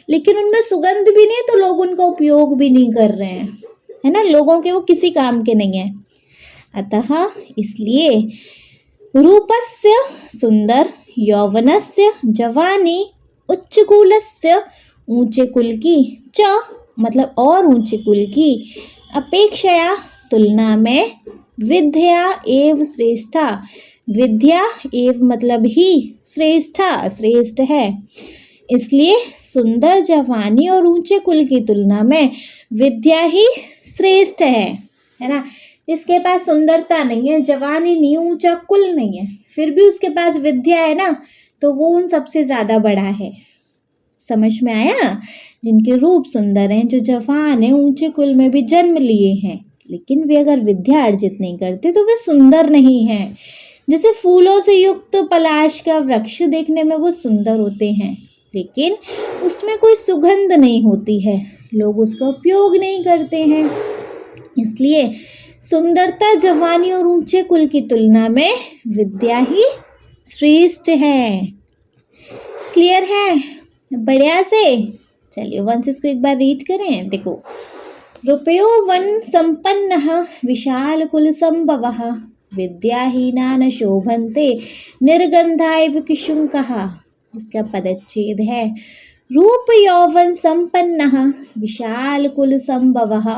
लेकिन उनमें सुगंध भी नहीं तो लोग उनका उपयोग भी नहीं कर रहे हैं, है ना, लोगों के वो किसी काम के नहीं है। अतः इसलिए रूपस्य सुंदर, यौवनस्य जवानी, उच्चकुलस्य ऊंचे कुल की, च मतलब और ऊंचे कुल की, अपेक्षया तुलना में, विद्या एव श्रेष्ठा, विद्या एव मतलब ही, श्रेष्ठा श्रेष्ठ है। इसलिए सुंदर जवानी और ऊंचे कुल की तुलना में विद्या ही श्रेष्ठ है ना। जिसके पास सुंदरता नहीं है, जवानी नहीं, ऊंचा कुल नहीं है, फिर भी उसके पास विद्या है ना, तो वो उन सबसे ज्यादा बड़ा है। समझ में आया? जिनके रूप सुंदर हैं, जो जवान है, ऊंचे कुल में भी जन्म लिए हैं, लेकिन वे अगर विद्या अर्जित नहीं करते तो वे सुंदर नहीं हैं। जैसे फूलों से युक्त पलाश का वृक्ष देखने में वो सुंदर होते हैं, लेकिन उसमें कोई सुगंध नहीं होती है, लोग उसका उपयोग नहीं करते हैं। इसलिए सुंदरता, जवानी और ऊंचे कुल की तुलना में विद्या ही श्रेष्ठ है। क्लियर है? बढ़िया से चलिए वंश इसको एक बार रीड करें। देखो, रुपयो वन संपन्न विशाल कुल संभव, विद्याहीना न शोभन्ते निर्गंधाइव किशुंकः। इसका पदच्छेद है, रूप यौवन संपन्न विशाल कुल संभव,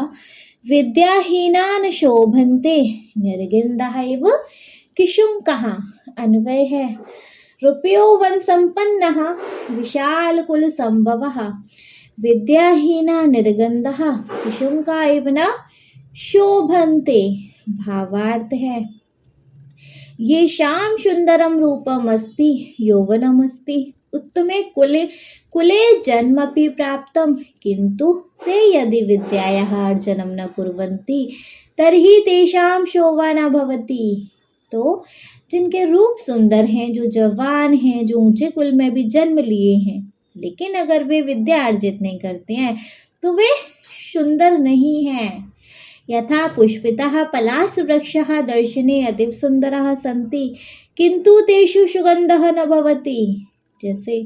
विद्याहीना न शोभन्ते निर्गंधाइव किशुंकः। अन्वय है, रुपयो वन संपन्न विशाल कुल संभव, विद्याहीना निर्गंधः किशुंका इव न शोभन्ते। भावार्थ है, ये शाम सुंदरम रूपम अस्ति यौवनम अस्ति उत्तमे कुले जन्मपि प्राप्तम, किंतु ते यदि विद्यायाः अर्जनं न कुर्वन्ति तर्हि तेषां शोभा न भवति। तो जिनके रूप सुंदर हैं, जो जवान हैं, जो ऊंचे कुल में भी जन्म लिए हैं, लेकिन अगर वे विद्या अर्जित नहीं करते हैं तो वे सुंदर नहीं हैं। यथा पुष्पितः पलाश वृक्षः दर्शने अतीव सुंदरः सन्ति किंतु तेषु सुगंधः न भवति। जैसे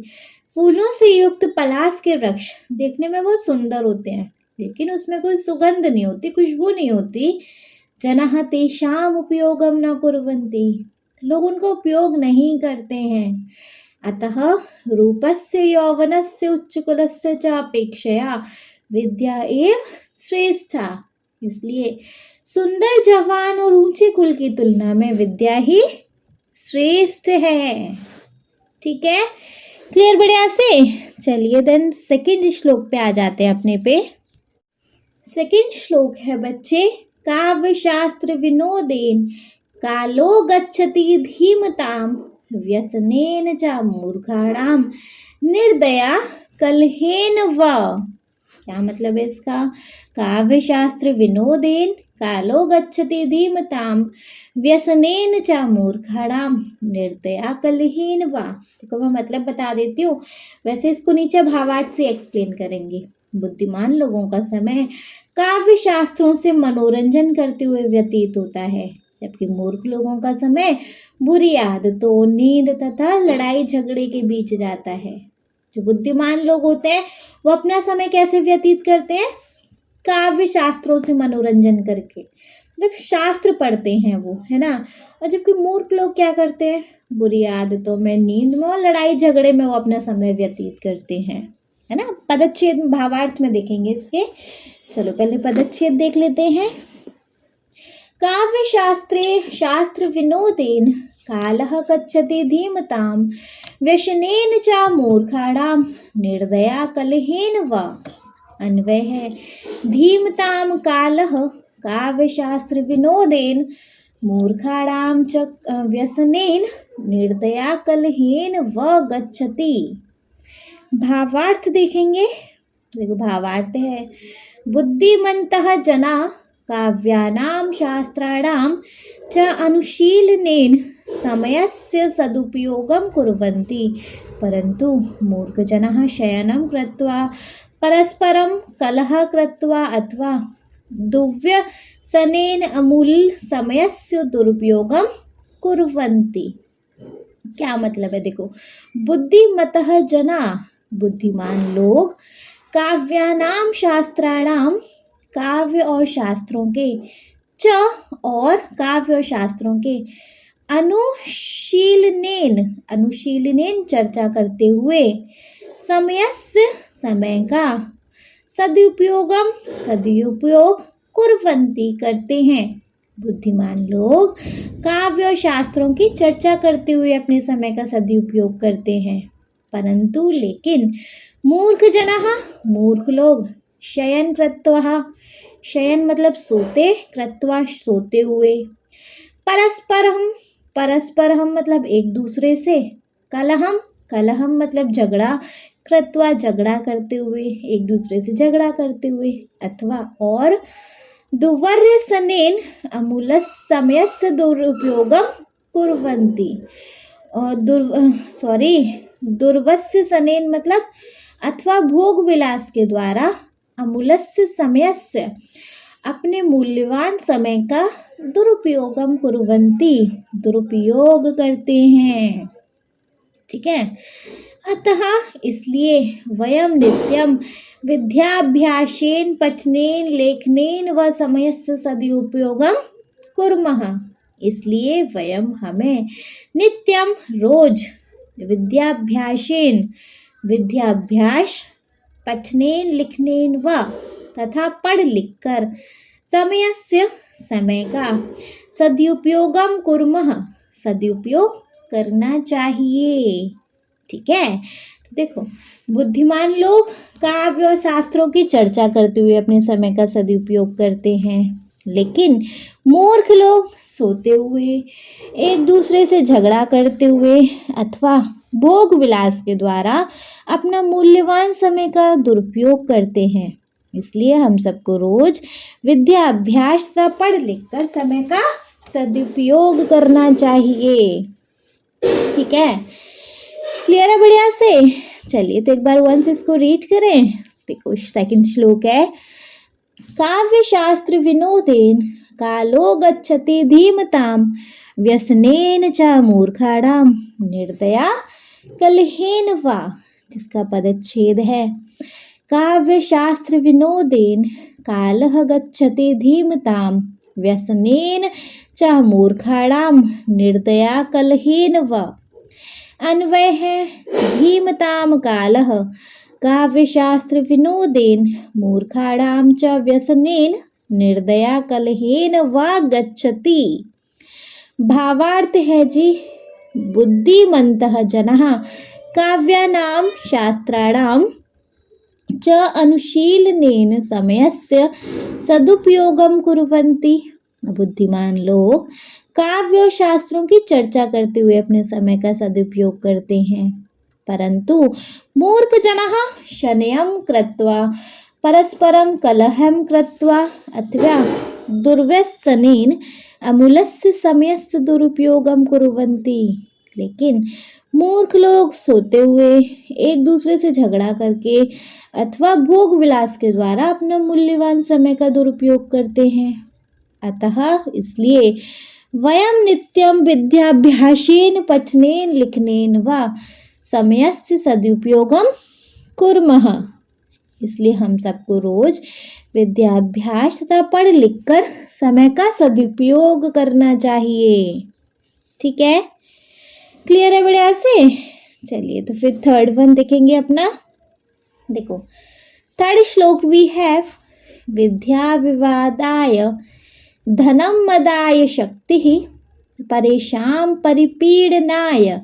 फूलों से युक्त पलाश के वृक्ष देखने में बहुत सुंदर होते हैं, लेकिन उसमें कोई सुगंध नहीं होती, खुशबू नहीं होती। जनाः तेषाम् उपयोगम न कुर्वन्ति, लोग उनका उपयोग नहीं करते हैं। अतः रूपस्य यौवनस्य उच्चकुलस्य च अपेक्षया विद्या एव श्रेष्ठा। इसलिए सुंदर, जवान और ऊंचे कुल की तुलना में विद्या ही श्रेष्ठ है। ठीक है, क्लियर? बढ़िया से चलिए देन सेकंड श्लोक पे आ जाते हैं अपने पे। सेकंड श्लोक है बच्चे, काव्य शास्त्र विनोदेन कालो गच्छति धीमताम व्यसनेन च मूर्खाणाम निर्दया कलहेन व। क्या मतलब है इसका? काव्य शास्त्र विनोदेन कालो गच्छति धीमताम व्यसनेन च मूर्खाणाम निर्दया कलहेन व। देखो मैं मतलब बता देती हूँ, वैसे इसको नीचे भावार्थ से एक्सप्लेन करेंगे। बुद्धिमान लोगों का समय काव्य शास्त्रों से मनोरंजन करते हुए व्यतीत होता है, जबकि मूर्ख लोगों का समय बुरी आदतों, नींद तथा लड़ाई झगड़े के बीच जाता है। जो बुद्धिमान लोग होते हैं वो अपना समय कैसे व्यतीत करते हैं? काव्य शास्त्रों से मनोरंजन करके, मतलब शास्त्र पढ़ते हैं वो, है ना। और जबकि मूर्ख लोग क्या करते हैं? बुरी आदतों में, नींद में और लड़ाई झगड़े में वो अपना समय व्यतीत करते हैं, है ना। पदच्छेद भावार्थ में देखेंगे इसके। चलो पहले पदच्छेद देख लेते हैं। काव्य शास्त्रे शास्त्र विनोदेन कालः गच्छति धीमताम व्यसनेन च मूर्खाणाम निर्दया कलहेन व। अन्वय है, धीमताम कालः काव्य शास्त्र विनोदेन मूर्खाणाम च व्यसनेन निर्दया कलहेन व गच्छति। भावार्थ देखेंगे। देखो भावार्थ है, बुद्धिमन्तः जना काव्यानां शास्त्राणां च अनुशीलनेन समयस्य सदुपयोगं कुर्वन्ति, परन्तु मूर्खजनाः शयनं कृत्वा परस्परं कलहं कृत्वा अथवा दुर्व्यसनेन अमूल्यसमयस्य दुरुपयोगं कुर्वन्ति। क्या मतलब है, देखो, बुद्धिमतः जना, बुद्धिमान लोग, काव्यानाम शास्त्राणाम, काव्य और शास्त्रों के, च और काव्य और शास्त्रों के, अनुशीलनेन चर्चा करते हुए, समयस्य समय का, सदुपयोग कुर्वन्ति करते हैं। बुद्धिमान लोग काव्य और शास्त्रों की चर्चा करते हुए अपने समय का सदुपयोग करते हैं, परंतु लेकिन मूर्ख जनः, मूर्ख लोग, शयन कृत्वा, शयन मतलब सोते, कृत्वा सोते हुए, परस्परम मतलब एक दूसरे से, कलहम मतलब झगड़ा, कृत्वा झगड़ा करते हुए, एक दूसरे से झगड़ा करते हुए, अथवा और दुर्व्यसनेन अमूल्यसमयस्य दुरुपयोगं कुर्वन्ति। दुर्व्यसनेन मतलब अथवा भोग विलास के द्वारा, अमूल्यस्य समयस्य अपने मूल्यवान समय का दुरुपयोगम कुर्वन्ति दुरुपयोग करते हैं। ठीक है, अतः इसलिए वयम नित्यम विद्याभ्यासेन पठनेन लेखनेन व समयस्य सदुपयोगम कुर्मः। इसलिए वयम हमें नित्यम रोज विद्याभ्यासेन विद्याभ्यास पठनेन लिखनेन व तथा पढ़ लिख कर समयस्य समय का सदुपयोगम कुर्मः सदुपयोग करना चाहिए। ठीक है, तो देखो, बुद्धिमान लोग काव्य और शास्त्रों की चर्चा करते हुए अपने समय का सदुपयोग करते हैं, लेकिन मूर्ख लोग सोते हुए, एक दूसरे से झगड़ा करते हुए अथवा भोग विलास के द्वारा अपना मूल्यवान समय का दुरुपयोग करते हैं। इसलिए हम सबको रोज विद्या अभ्यास तथा पढ़ लिख कर समय का सदुपयोग करना चाहिए। ठीक है, क्लियर है बढ़िया से? चलिए तो एक बार वंस इसको रीड करें। देखो, सेकंड श्लोक है, काव्य शास्त्र विनोदेन कालो गच्छति धीमताम व्यसनेन च मूर्खाणाम निर्दया कलहेन वा। जिसका पदच्छेद है, काव्य शास्त्र विनोदेन कालः गच्छति धीमताम व्यसनेन च मूर्खाणाम निर्दया कलहेन वा। अन्वय है, धीमताम कालः काव्य शास्त्र विनोदेन मूर्खाणाम च व्यसनेन निर्दया कलहेन वा गच्छति। भावार्थ है जी, बुद्धिमन्तः जनः काव्यानां शास्त्राणां च अनुशीलनेन समयस्य सदुपयोगं कुर्वन्ति। बुद्धिमान लोग काव्य और शास्त्रों की चर्चा करते हुए अपने समय का सदुपयोग करते हैं, परंतु मूर्ख जनः शयनं कृत्वा परस्परं कलहं कृत्वा अथवा दुर्व्यसनेन अमूल्यस्य समयस्य दुरुपयोगं कुर्वन्ति। लेकिन मूर्ख लोग सोते हुए, एक दूसरे से झगड़ा करके अथवा भोग विलास के द्वारा अपना मूल्यवान समय का दुरुपयोग करते हैं। अतः इसलिए वयम नित्यम विद्याभ्यासेन पठनेन लिखनेन व समयस्य सदुपयोगम कुर्मः। इसलिए हम सबको रोज विद्याभ्यास तथा पढ़ लिख कर समय का सदुपयोग करना चाहिए। ठीक है, क्लियर है बढ़िया से? चलिए तो फिर थर्ड वन देखेंगे अपना। देखो, थर्ड श्लोक वी हैव, विद्या विवादाय धनम मदाय शक्तिः परेषां परिपीडनाय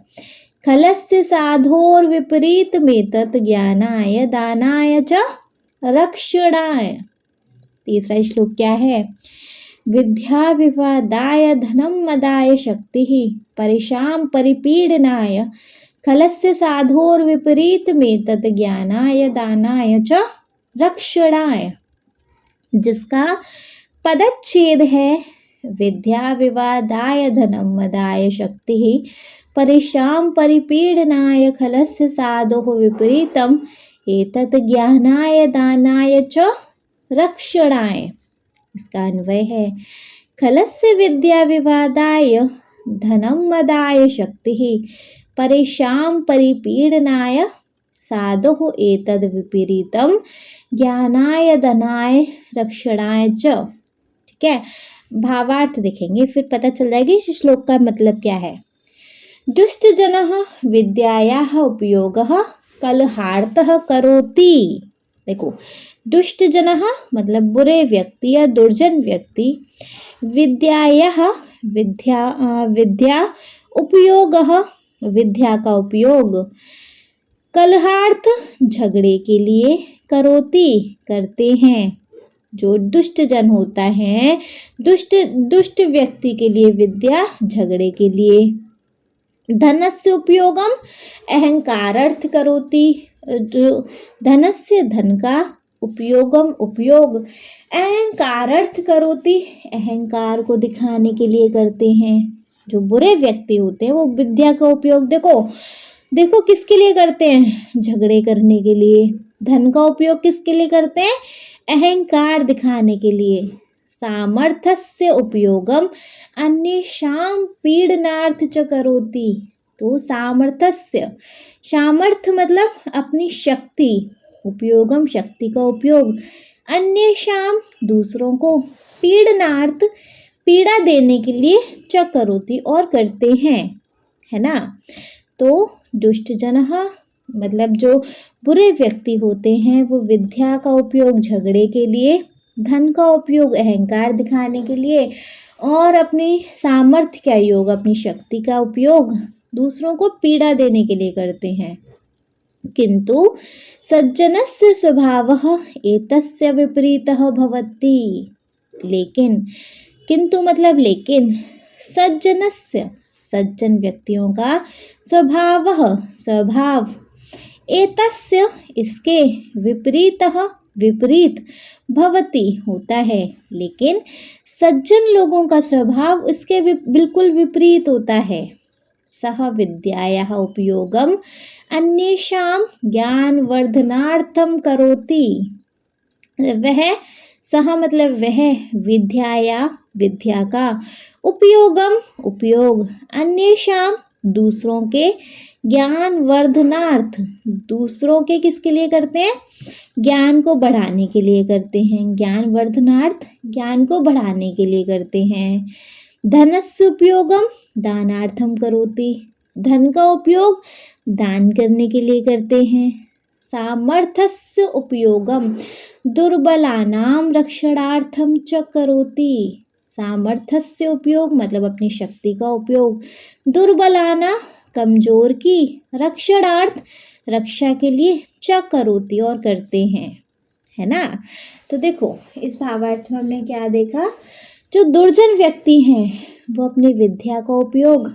खलस्य साधोर विपरीतमेतत् ज्ञानाय दानाय च रक्षणाय। तीसरा श्लोक क्या है, विद्या विवादाय धनम मदाय शक्तिः परेषां परिपीडनाय खलस्य साधोर विपरीतमेतत् ज्ञानाय दानाय च रक्षणाय। जिसका पदच्छेद है विद्या विवादाय धनं मदाय शक्तिः परेषां परिपीडनाय खलस्य साधोः विपरीतम् एतत् ज्ञानाय दानाय च रक्षणाय। इसका अन्वय है खलस्य विद्या विवादाय धनं मदाय शक्तिः परेषां परिपीडनाय साधोः एतद् विपरीतम् ज्ञानाय दानाय रक्षणाय च। ठीक है, भावार्थ देखेंगे फिर पता चल जाएगी इस श्लोक का मतलब क्या है। दुष्ट जनः विद्यायाः उपयोगः कलहार्थः करोति। देखो, दुष्ट जनः मतलब बुरे व्यक्ति या दुर्जन व्यक्ति, विद्यायाः विद्या उपयोगः विद्या का उपयोग, कलहार्थ झगड़े के लिए, करोति करते हैं। जो दुष्ट जन होता है, दुष्ट व्यक्ति के लिए विद्या झगड़े के लिए। धनस्य उपयोगम अहंकारर्थ करोति। धनस्य धन का उपयोगम उपयोग अहंकारर्थ करोति, अहंकार को दिखाने के लिए करते हैं। जो बुरे व्यक्ति होते हैं वो विद्या का उपयोग देखो किसके लिए करते हैं, झगड़े करने के लिए। धन का उपयोग किसके लिए करते हैं, अहंकार दिखाने के लिए। सामर्थ्यस्य उपयोगम अन्येषां पीडनार्थ च करोति। तो सामर्थ्य मतलब अपनी शक्ति, उपयोगम शक्ति का उपयोग, अन्येषां दूसरों को, पीडनार्थ पीड़ा देने के लिए, च करोति और करते हैं, है ना। तो दुष्ट जनः मतलब जो बुरे व्यक्ति होते हैं वो विद्या का उपयोग झगड़े के लिए, धन का उपयोग अहंकार दिखाने के लिए और अपनी सामर्थ्य का योग, अपनी शक्ति का उपयोग दूसरों को पीड़ा देने के लिए करते हैं। किंतु सज्जनस्य स्वभावः एतस्य विपरीतः भवति। लेकिन, किंतु मतलब लेकिन, सज्जन व्यक्तियों का स्वभाव एतस्य इसके विपरीत भवति होता है। लेकिन सज्जन लोगों का स्वभाव इसके बिल्कुल विपरीत होता है। सह विद्यायाः उपयोगम अन्येषां ज्ञानवर्धनार्थं करोति। वह सह मतलब वह विद्या का उपयोग अन्येषां दूसरों के ज्ञानवर्धनार्थ दूसरों के किसके लिए करते हैं, ज्ञान को बढ़ाने के लिए करते हैं। ज्ञानवर्धनार्थ ज्ञान को बढ़ाने के लिए करते हैं। धनस्य उपयोगम दानार्थम करोति। धन का उपयोग दान करने के लिए करते हैं। सामर्थ्यस्य उपयोगम दुर्बलानां रक्षणार्थम च करोति। सामर्थ्यस्य उपयोग मतलब अपनी शक्ति का उपयोग, दुर्बलाना कमजोर की, रक्षणार्थ रक्षा के लिए, च करोति और करते हैं, है ना। तो देखो इस भावार्थ में हमने क्या देखा, जो दुर्जन व्यक्ति हैं वो अपनी विद्या का उपयोग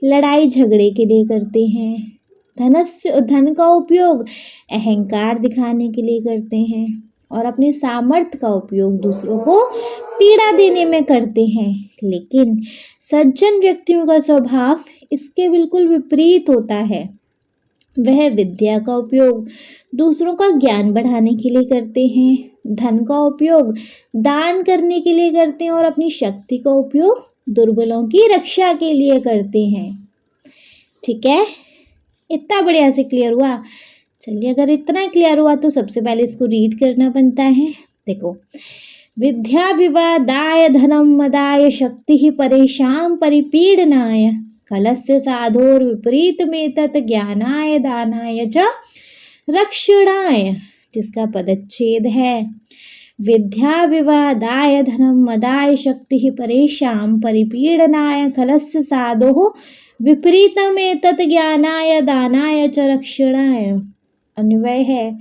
लड़ाई झगड़े के लिए करते हैं। धन का उपयोग अहंकार दिखाने के लिए करते हैं और अपने सामर्थ्य का उपयोग दूसरों को पीड़ा देने में करते हैं। लेकिन सज्जन व्यक्तियों का स्वभाव इसके बिल्कुल विपरीत होता है। वह विद्या का उपयोग दूसरों का ज्ञान बढ़ाने के लिए करते हैं, धन का उपयोग दान करने के लिए करते हैं और अपनी शक्ति का उपयोग दुर्बलों की रक्षा के लिए करते हैं। ठीक है, इतना बढ़िया से क्लियर हुआ। चलिए, अगर इतना क्लियर हुआ तो सबसे पहले इसको रीड करना बनता है। देखो, विद्या विवादाय धनम मदाय शक्ति परेषां परिपीडनाय खलस्य साधोर विपरीतमेतत् ज्ञानाय दानाय च रक्षणाय, जिसका पदच्छेद है विद्या विवादाय धनम मदाय शक्ति परेषां परिपीडनाय खलस्य साधोः विपरीतमेतत् ज्ञानाय दानाय च रक्षणाय। अन्वय है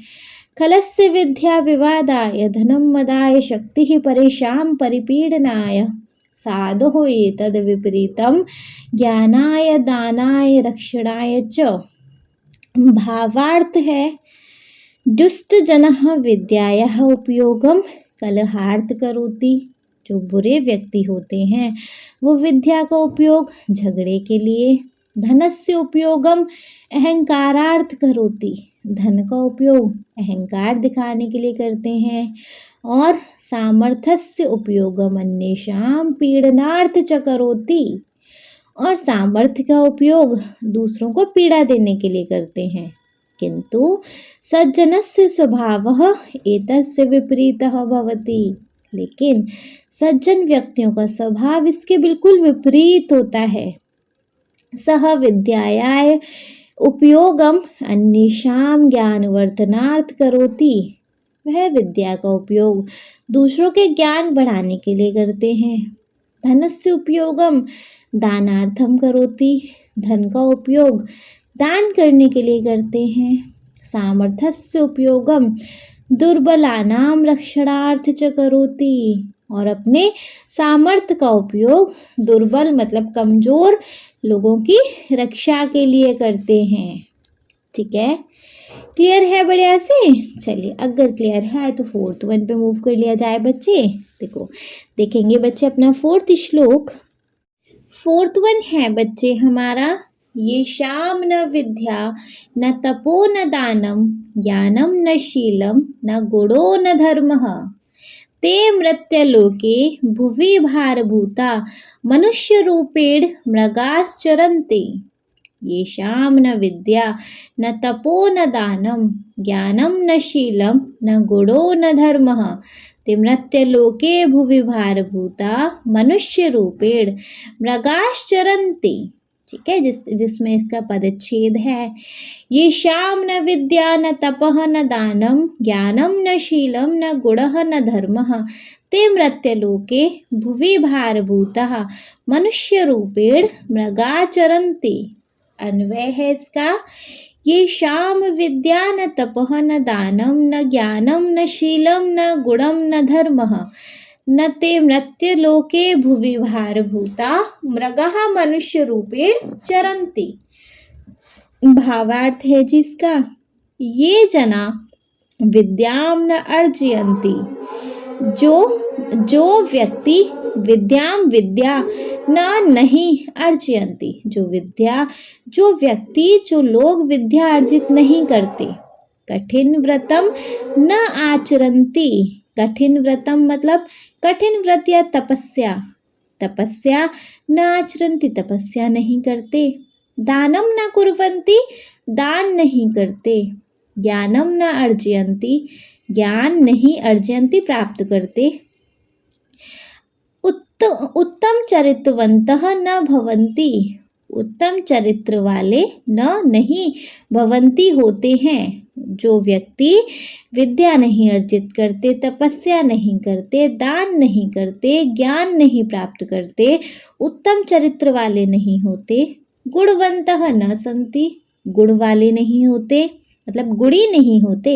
खलस्य विद्या विवादाय धनम मदाय शक्ति परेषां परिपीडनाय साधोः एतद् विपरीतम ज्ञानाय दानाय रक्षणाय च। भावार्थ है दुष्ट जनः विद्यायाः उपयोगम कलहार्थ करोति। जो बुरे व्यक्ति होते हैं वो विद्या का उपयोग झगड़े के लिए, धनस्य उपयोगम अहंकारार्थ करोति, धन का उपयोग अहंकार दिखाने के लिए करते हैं, और सामर्थ्यस्य उपयोगम अन्येषां पीडनार्थ च करोति, और सामर्थ्य का उपयोग दूसरों को पीड़ा देने के लिए करते हैं। किंतु सज्जनस्य स्वभावः एतस्य विपरीतः भवति, लेकिन सज्जन व्यक्तियों का स्वभाव इसके बिल्कुल विपरीत होता है। सह विद्यायाय उपयोगम अन्येषां ज्ञानवर्धनार्थ करोति, वह विद्या का उपयोग दूसरों के ज्ञान बढ़ाने के लिए करते हैं। धनस्य उपयोगम दानार्थम करोति, धन का उपयोग दान करने के लिए करते हैं। सामर्थ्यस्य उपयोगम दुर्बलानां रक्षणार्थ च करोति, और अपने सामर्थ्य का उपयोग दुर्बल मतलब कमजोर लोगों की रक्षा के लिए करते हैं। ठीक है, क्लियर है बढ़िया से? चलिए, अगर क्लियर है तो 4th वन पे मूव कर लिया जाए बच्चे। देखो, देखेंगे बच्चे अपना 4th श्लोक। 4th वन है बच्चे हमारा, ये शाम न विद्या न तपो न दानम ज्ञानम न शीलम न गुणो न धर्मः ते मृत्यलोके भुवि भारभूता मनुष्य रूपेण मृगाश्चरन्ति। ये शाम न विद्या न तपो न दानम ज्ञानम न शीलम न गुणो न धर्मः ते मृत्यलोके भुवि भारभूता मनुष्य रूपेण मृगाश्चरन्ति। ठीक है, जिसमें इसका पदच्छेद है। ये शाम न विद्या न तपः न दानम ज्ञानम न शीलम न गुणः न धर्मः ते मृत्यलोके भुवि भारभूतः मनुष्य रूपेण मृगाचरन्ति। अन्वय है इसका, ये शाम विद्या न तपः न दानम न ज्ञानम न शीलम न गुणम न धर्मः न ते मृत्यलोके भुवि भारभूता मृगः मनुष्य रूपेण चरन्ति। भावार्थ है जिसका, ये जना विद्याम न अर्जयन्ति, जो व्यक्ति विद्याम विद्या न नहीं अर्जयन्ति, जो व्यक्ति जो लोग विद्या अर्जित नहीं करते। कठिन व्रतम न आचरन्ति, कठिन व्रतम मतलब कठिन व्रत या तपस्या न आचरन्ति, तपस्या नहीं करते। दानम न कुर्वन्ति, दान नहीं करते। ज्ञानम न अर्जयन्ति, ज्ञान नहीं अर्जयन्ति प्राप्त करते। उत्तम चरित्रवन्तः न भवन्ति, उत्तम चरित्र वाले नहीं भवन्ति होते हैं। जो व्यक्ति विद्या नहीं अर्जित करते, तपस्या नहीं करते, दान नहीं करते, ज्ञान नहीं प्राप्त करते, उत्तम चरित्र वाले नहीं होते। गुणवन्तः न सन्ति, गुण वाले नहीं होते मतलब गुणी नहीं होते।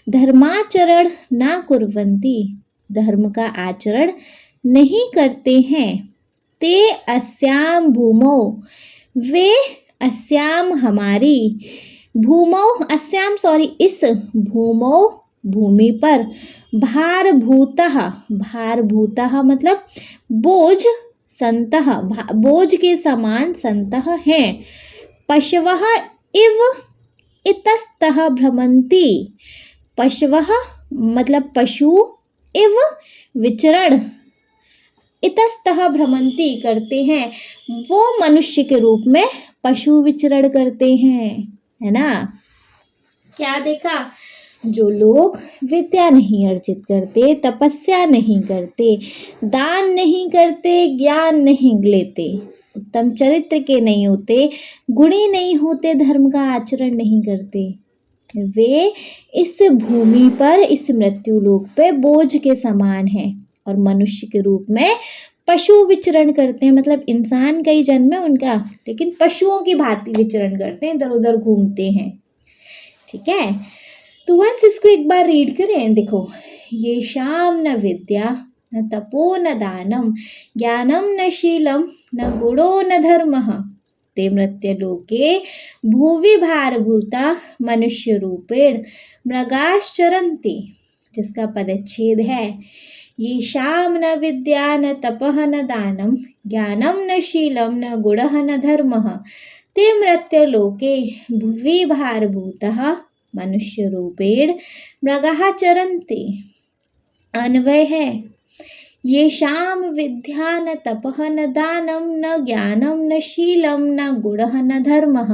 धर्माचरण न कुर्वन्ति, धर्म का आचरण नहीं करते हैं। ते अस्याम भूमौ, वे अस्याम हमारी, भूमौ अस्याम इस भूमौ भूमि पर, भारभूतः, भारभूतः मतलब बोझ, संतः बोझ के समान, संतः हैं। पशवः इव इतस्तः भ्रमन्ति, पशवः मतलब पशु, इव विचरण, इतस्तः भ्रमन्ति करते हैं, वो मनुष्य के रूप में पशु विचरण करते हैं, है ना। क्या देखा, जो लोग विद्या नहीं अर्जित करते, तपस्या नहीं करते, दान नहीं करते, ज्ञान नहीं लेते, उत्तम चरित्र के नहीं होते, गुणी नहीं होते, धर्म का आचरण नहीं करते, वे इस भूमि पर, इस मृत्यु लोक पे बोझ के समान है और मनुष्य के रूप में पशु विचरण करते हैं। मतलब इंसान का ही जन्म है उनका, लेकिन पशुओं की भांति विचरण करते हैं, इधर उधर घूमते हैं। ठीक है, तो वंस इसको एक बार रीड करें। देखो, ये शाम न विद्या न तपो न दानम ज्ञानम न शीलम न गुणो न धर्मः ते मृत्यलोके भुवि भारभूता मनुष्य रूपेण मृगाश्चरन्ति, जिसका पदच्छेद है, येषां न विद्या न तपः न दानं ज्ञानं न शीलं न गुणः न धर्मः ते मृत्युलोके भुवि भारभूतः मनुष्यरूपेण मृगाः चरन्ति। अन्वय है, येषां विद्या न तपः न दानं न ज्ञानं न शीलं न गुणः न धर्मः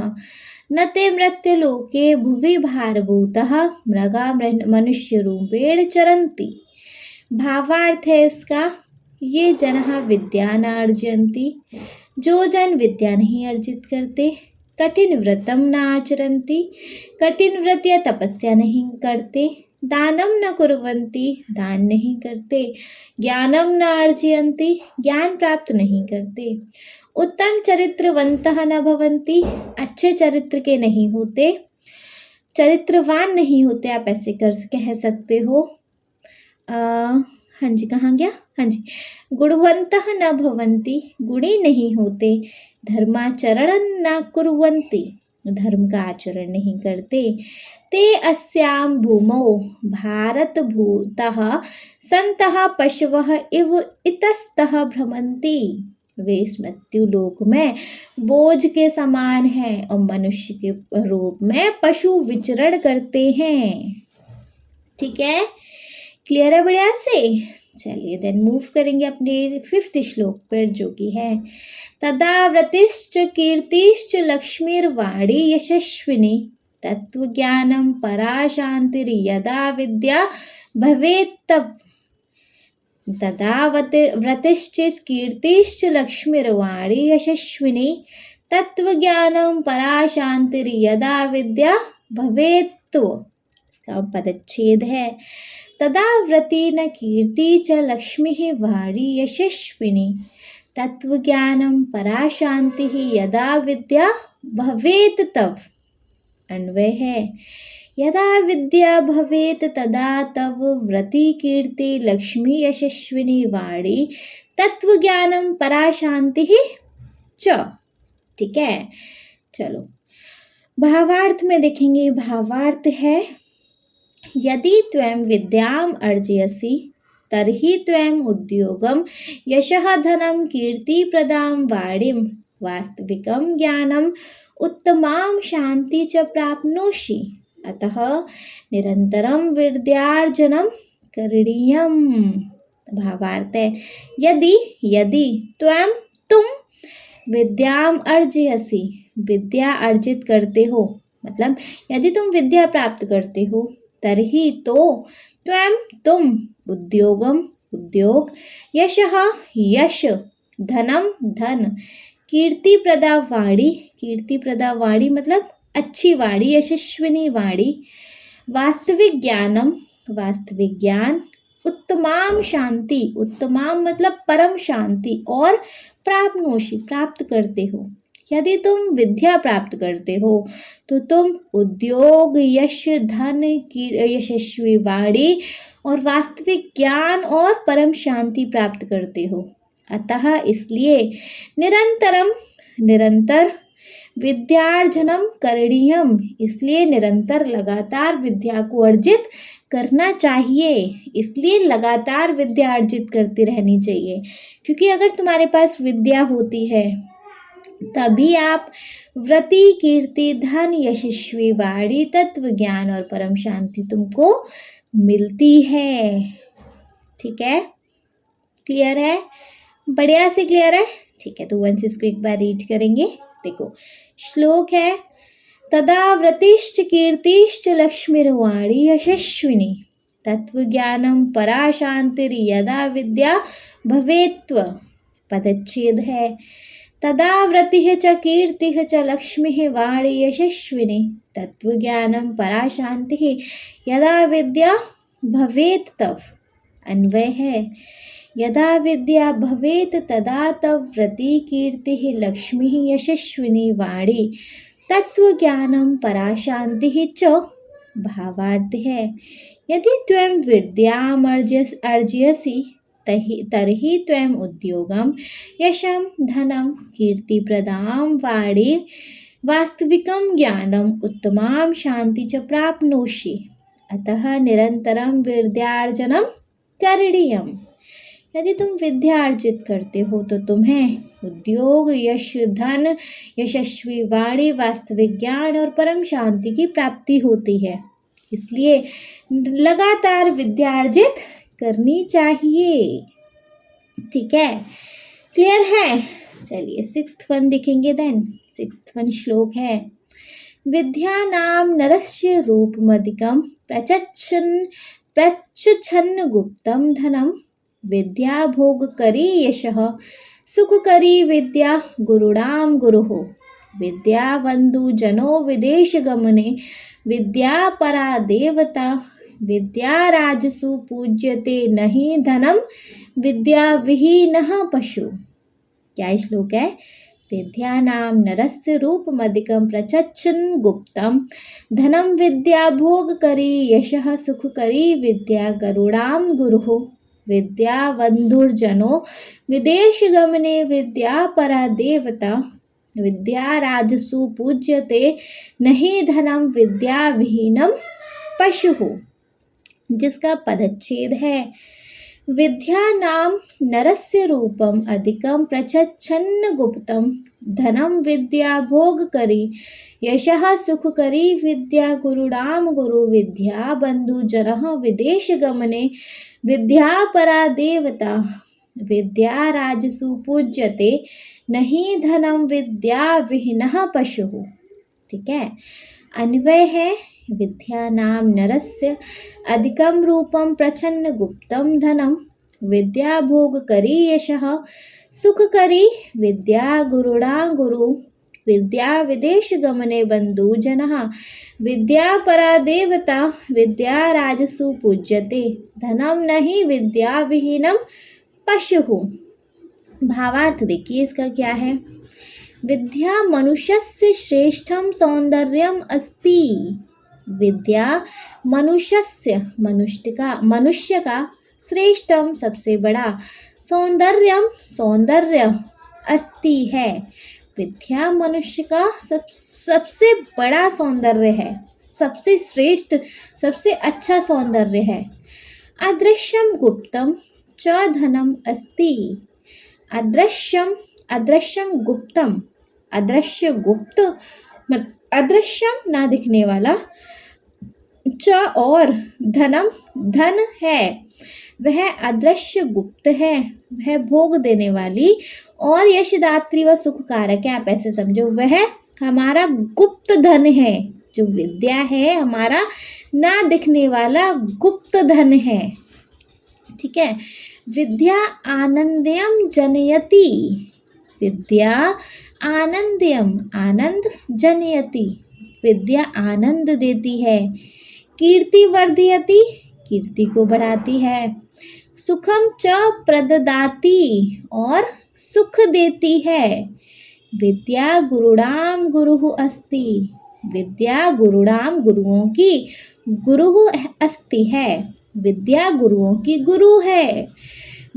न ते मृत्युलोके भुवि भारभूतः मृगा मनुष्यरूपेण चरन्ति। भावार्थ है उसका, ये जनः विद्या न अर्जन्ति, जो जन विद्या नहीं अर्जित करते, कठिन व्रतम न आचरन्ति, कठिन व्रत या तपस्या नहीं करते, दानम न कुर्वन्ति, दान नहीं करते, ज्ञानम न अर्जयन्ति, ज्ञान प्राप्त नहीं करते, उत्तम चरित्रवन्तः न भवन्ति, अच्छे चरित्र के नहीं होते, चरित्रवान नहीं होते, आप ऐसे कह सकते हो। हाँ जी, कहाँ गया? हाँ जी, गुणवन्तः न भवन्ति, गुणी नहीं होते, धर्माचरणं न कुर्वन्ति, धर्म का आचरण नहीं करते, ते अस्यां भूमौ भारतभूतः सन्तः पशवः इव इतस्ततः भ्रमन्ति। वे इस मृत्यु लोक में बोझ के समान हैं और मनुष्य के रूप में पशु विचरण करते हैं। ठीक है, क्लियर है बढ़िया से? चलिए देन मूव करेंगे अपने 5th श्लोक पर, जो कि है तदा व्रतिश्च कीर्तिश्च लक्ष्मीर्वाणी यशस्विनी तत्वज्ञानं परा शान्तिर्यदा विद्या भवेत् तव। तदा व्रतिश्च कीर्तिश्च लक्ष्मीर्वाणी यशस्विनी तत्वज्ञानं परा शान्तिर्यदा विद्या भवेत् तव। इसका पदच्छेद है, तदा व्रति न कीर्ति च लक्ष्मीः वाणी यशस्विनी तत्वज्ञानं परा शान्तिः यदा विद्या भवेत् तव। अन्वय है, यदा विद्या भवेत् तदा तव व्रति कीर्ति लक्ष्मी यशस्विनी वाणी तत्वज्ञानं परा शान्तिः च। ठीक है, चलो भावार्थ में देखेंगे। भावार्थ है, यदि त्वं विद्याम् अर्जयसि तर्हि त्वम् उद्योगं यशः धनं कीर्तिप्रदां वाणीं वास्तविकं ज्ञानम् उत्तमां शान्ति च प्राप्नोषि। अतः निरन्तरं विद्यार्जनं करणीयम्। भावार्थ है, यदि तुम विद्याम् अर्जयसि, विद्या अर्जित करते हो, मतलब यदि तुम विद्या प्राप्त करते हो, तर्हि तो तुम उद्योग यश धनम धन कीर्तिप्रदा वाणी मतलब अच्छी वाणी, यशस्विनी वाणी, वास्तविक ज्ञान, उत्तमाम शांति, उत्तमाम मतलब परम शांति, और प्राप्नोषि प्राप्त करते हो। यदि तुम विद्या प्राप्त करते हो तो तुम उद्योग यश धन की यशस्वी वाणी और वास्तविक ज्ञान और परम शांति प्राप्त करते हो। अतः इसलिए निरंतर विद्यार्जनम करणीयम, इसलिए निरंतर लगातार विद्या को अर्जित करना चाहिए, इसलिए लगातार विद्या अर्जित करती रहनी चाहिए। क्योंकि अगर तुम्हारे पास विद्या होती है तभी आप व्रति कीर्ति धन यशस्वी वाणी तत्व ज्ञान और परम शांति तुमको मिलती है। ठीक है, क्लियर है? बढ़िया से क्लियर है? ठीक है, तो वंस इसको एक बार रीड करेंगे। देखो श्लोक है, तदा व्रतिश्च कीर्तिश्च लक्ष्मीर्वाणी यशस्विनी तत्व ज्ञानम परा शांतिर्यदा विद्या भवेत्व। पदच्छेद है, तदा व्रतिः च कीर्तिः च लक्ष्मीः वाणी यशस्विनी तत्वज्ञानं परा शांतिः यदा विद्या भवेत् तव। अन्वय है, यदा विद्या भवेत् तदा तव व्रति कीर्तिः लक्ष्मीः यशस्विनी वाणी तत्वज्ञानं परा शांतिः च। भावार्थ है, यदि त्वं विद्याम् अर्जयसि तर्हि त्वम् उद्योगं यशं धनं कीर्तिप्रदां वाणी वास्तविकं ज्ञानम् उत्तमां शांति च प्राप्नोषि। अतः निरन्तरं विद्यार्जनं करणीयम्। यदि तुम विद्या अर्जित करते हो तो तुम्हें उद्योग, यश, धन, यशस्वी वाणी, वास्तविक ज्ञान और परम शांति की प्राप्ति होती है। इसलिए लगातार विद्या अर्जित करनी चाहिए। ठीक है, क्लियर है? चलिए 6th वन देखेंगे। देन 6th वन श्लोक है, विद्या नाम नरस्य रूपमधिकं प्रच्छन्न गुप्तं धनम, विद्या भोग करी यशः सुख करी विद्या गुरुणाम गुरुः, विद्या बंधु जनो विदेश गमने, विद्या परा देवता, विद्या राजसु पूज्यते नहि धनम, विद्या विहीनः पशु। क्या श्लोक है? विद्या नाम नरस्य रूपमधिकं प्रच्छन्न गुप्तं धनम, विद्या भोग करी यशः सुख करी विद्या गरुडाम गुरुः, विद्या बंधुर्जनो विदेश गमने, विद्या परा देवता, विद्या राजसु पूज्यते नहीं धनम, विद्या विहीनम पशु। जिसका पदच्छेद है, विद्या नाम नरस्य रूपम अधिकम प्रच्छन्न गुप्तम धनम, विद्या भोग करी यशः सुख करी विद्या गुरुडाम गुरु, विद्या बंधु जनः विदेश गमने, विद्या परा देवता, विद्या राजसु पूज्यते नहीं धनम, विद्या विहीनः पशु। ठीक है, अन्वय है, विद्या नाम नरस्य अधिकम रूपम प्रच्छन्न गुप्तम धनम, विद्या भोग करी यशः सुख करी विद्या गुरुणा गुरु, विद्या विदेश गमने बंधु जनः, विद्या परा देवता, विद्या राजसु पूज्यते धनम नहीं, विद्या विहीनम पशु। भावार्थ देखिए इसका क्या है। विद्या मनुष्यस्य श्रेष्ठम सौंदर्यम अस्ति, विद्या मनुष्य का श्रेष्ठम सबसे बड़ा, सौंदर्य अस्ति है, विद्या मनुष्य का सबसे बड़ा सौंदर्य है, सबसे श्रेष्ठ सबसे अच्छा सौंदर्य है। अदृश्यम गुप्तम च धनम अस्ति, अदृश्यम गुप्तम, अदृश्य गुप्त अदृश्यम ना दिखने वाला, च और धनम धन है, वह अदृश्य गुप्त है, वह भोग देने वाली और यशदात्री व सुख कारक है। आप ऐसे समझो, वह हमारा गुप्त धन है। जो विद्या है हमारा ना दिखने वाला गुप्त धन है। ठीक है, विद्या आनंदयम जनयति, विद्या आनंदयम आनंद जनयति, विद्या आनंद देती है। कीर्ति वर्धयति, कीर्ति को बढ़ाती है। सुखम च प्रददाति, और सुख देती है। विद्या गुरुणाम गुरुः अस्ति, विद्या गुरुणाम गुरुओं की गुरुः अस्ति है, विद्या गुरुओं की गुरु है।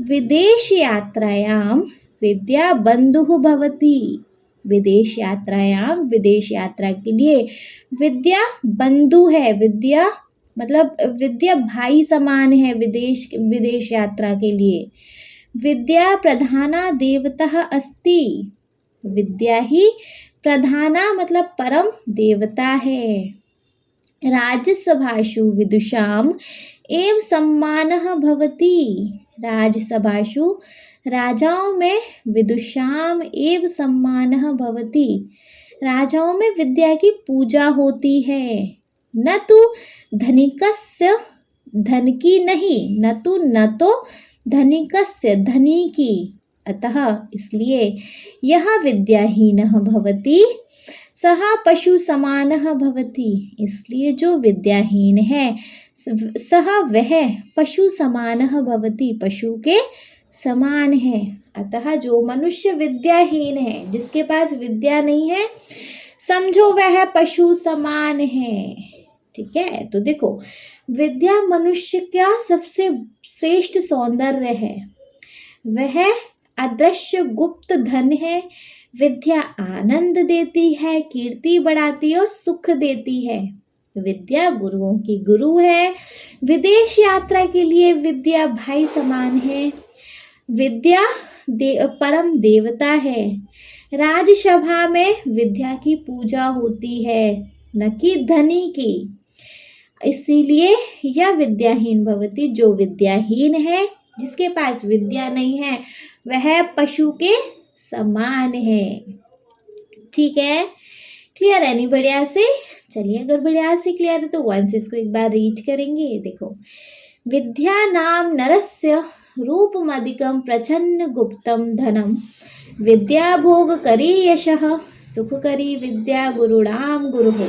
विदेश यात्रायाम विद्या बंधुः भवति, विदेश यात्रायाम विदेश यात्रा के लिए विद्या बंधु है। विद्या मतलब विद्या भाई समान है विदेश यात्रा के लिए। विद्या प्रधाना देवता अस्ति, विद्या ही प्रधाना मतलब परम देवता है। राज्यसभासु विदुषाम एव सम्मानः भवति, राज्यसभासु राजाओं में विदुषाम एव सम्मानः भवति, राजाओं में विद्या की पूजा होती है। न तो धनिकस्य, धन की नहीं, न तो धनिकस्य धनी की, अतः इसलिए यह विद्याहीनः भवति सः पशु समानः भवति, इसलिए जो विद्याहीन है सह वह पशु समानः भवति, पशु के समान है। अतः जो मनुष्य विद्याहीन है, जिसके पास विद्या नहीं है, समझो वह पशु समान है। ठीक है, तो देखो विद्या मनुष्य का सबसे श्रेष्ठ सौंदर्य है, वह अदृश्य गुप्त धन है। विद्या आनंद देती है, कीर्ति बढ़ाती है और सुख देती है। विद्या गुरुओं की गुरु है। विदेश यात्रा के लिए विद्या भाई समान है। विद्या परम देवता है। राजसभा में विद्या की पूजा होती है, न कि धनी की। इसीलिए यह विद्याहीन भवति, जो विद्याहीन है, जिसके पास विद्या नहीं है, वह पशु के समान है। ठीक है, क्लियर है नहीं बढ़िया से? चलिए, अगर बढ़िया से क्लियर है तो वन से इसको एक बार रीड करेंगे। देखो, विद्या नाम नरस्य रूपमधिकं प्रच्छन्न गुप्तं धनम, विद्या भोग करी यशः सुख करी विद्या गुरुणाम गुरुः,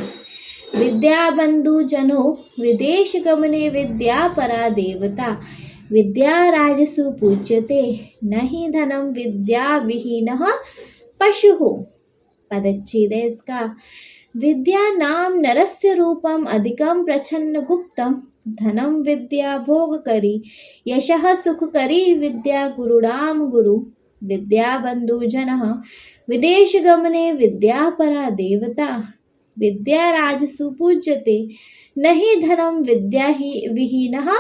विद्या बंधु जनो विदेश गमने विद्या परा देवता, विद्या राजसु पूज्यते नहीं धनम विद्या विहीनः पशुः। पदच्छेद है इसका। विद्या नाम नरस्य रूपम अधिकम प्रच्छन्न गुप्तम धनम विद्या भोग करी यशः सुख करी विद्या गुरुणाम गुरु, विद्या बंधु जनः विदेश गमने विद्या परा देवता, विद्या राजसु पूज्यते नहीं धनम विद्या ही विहीनः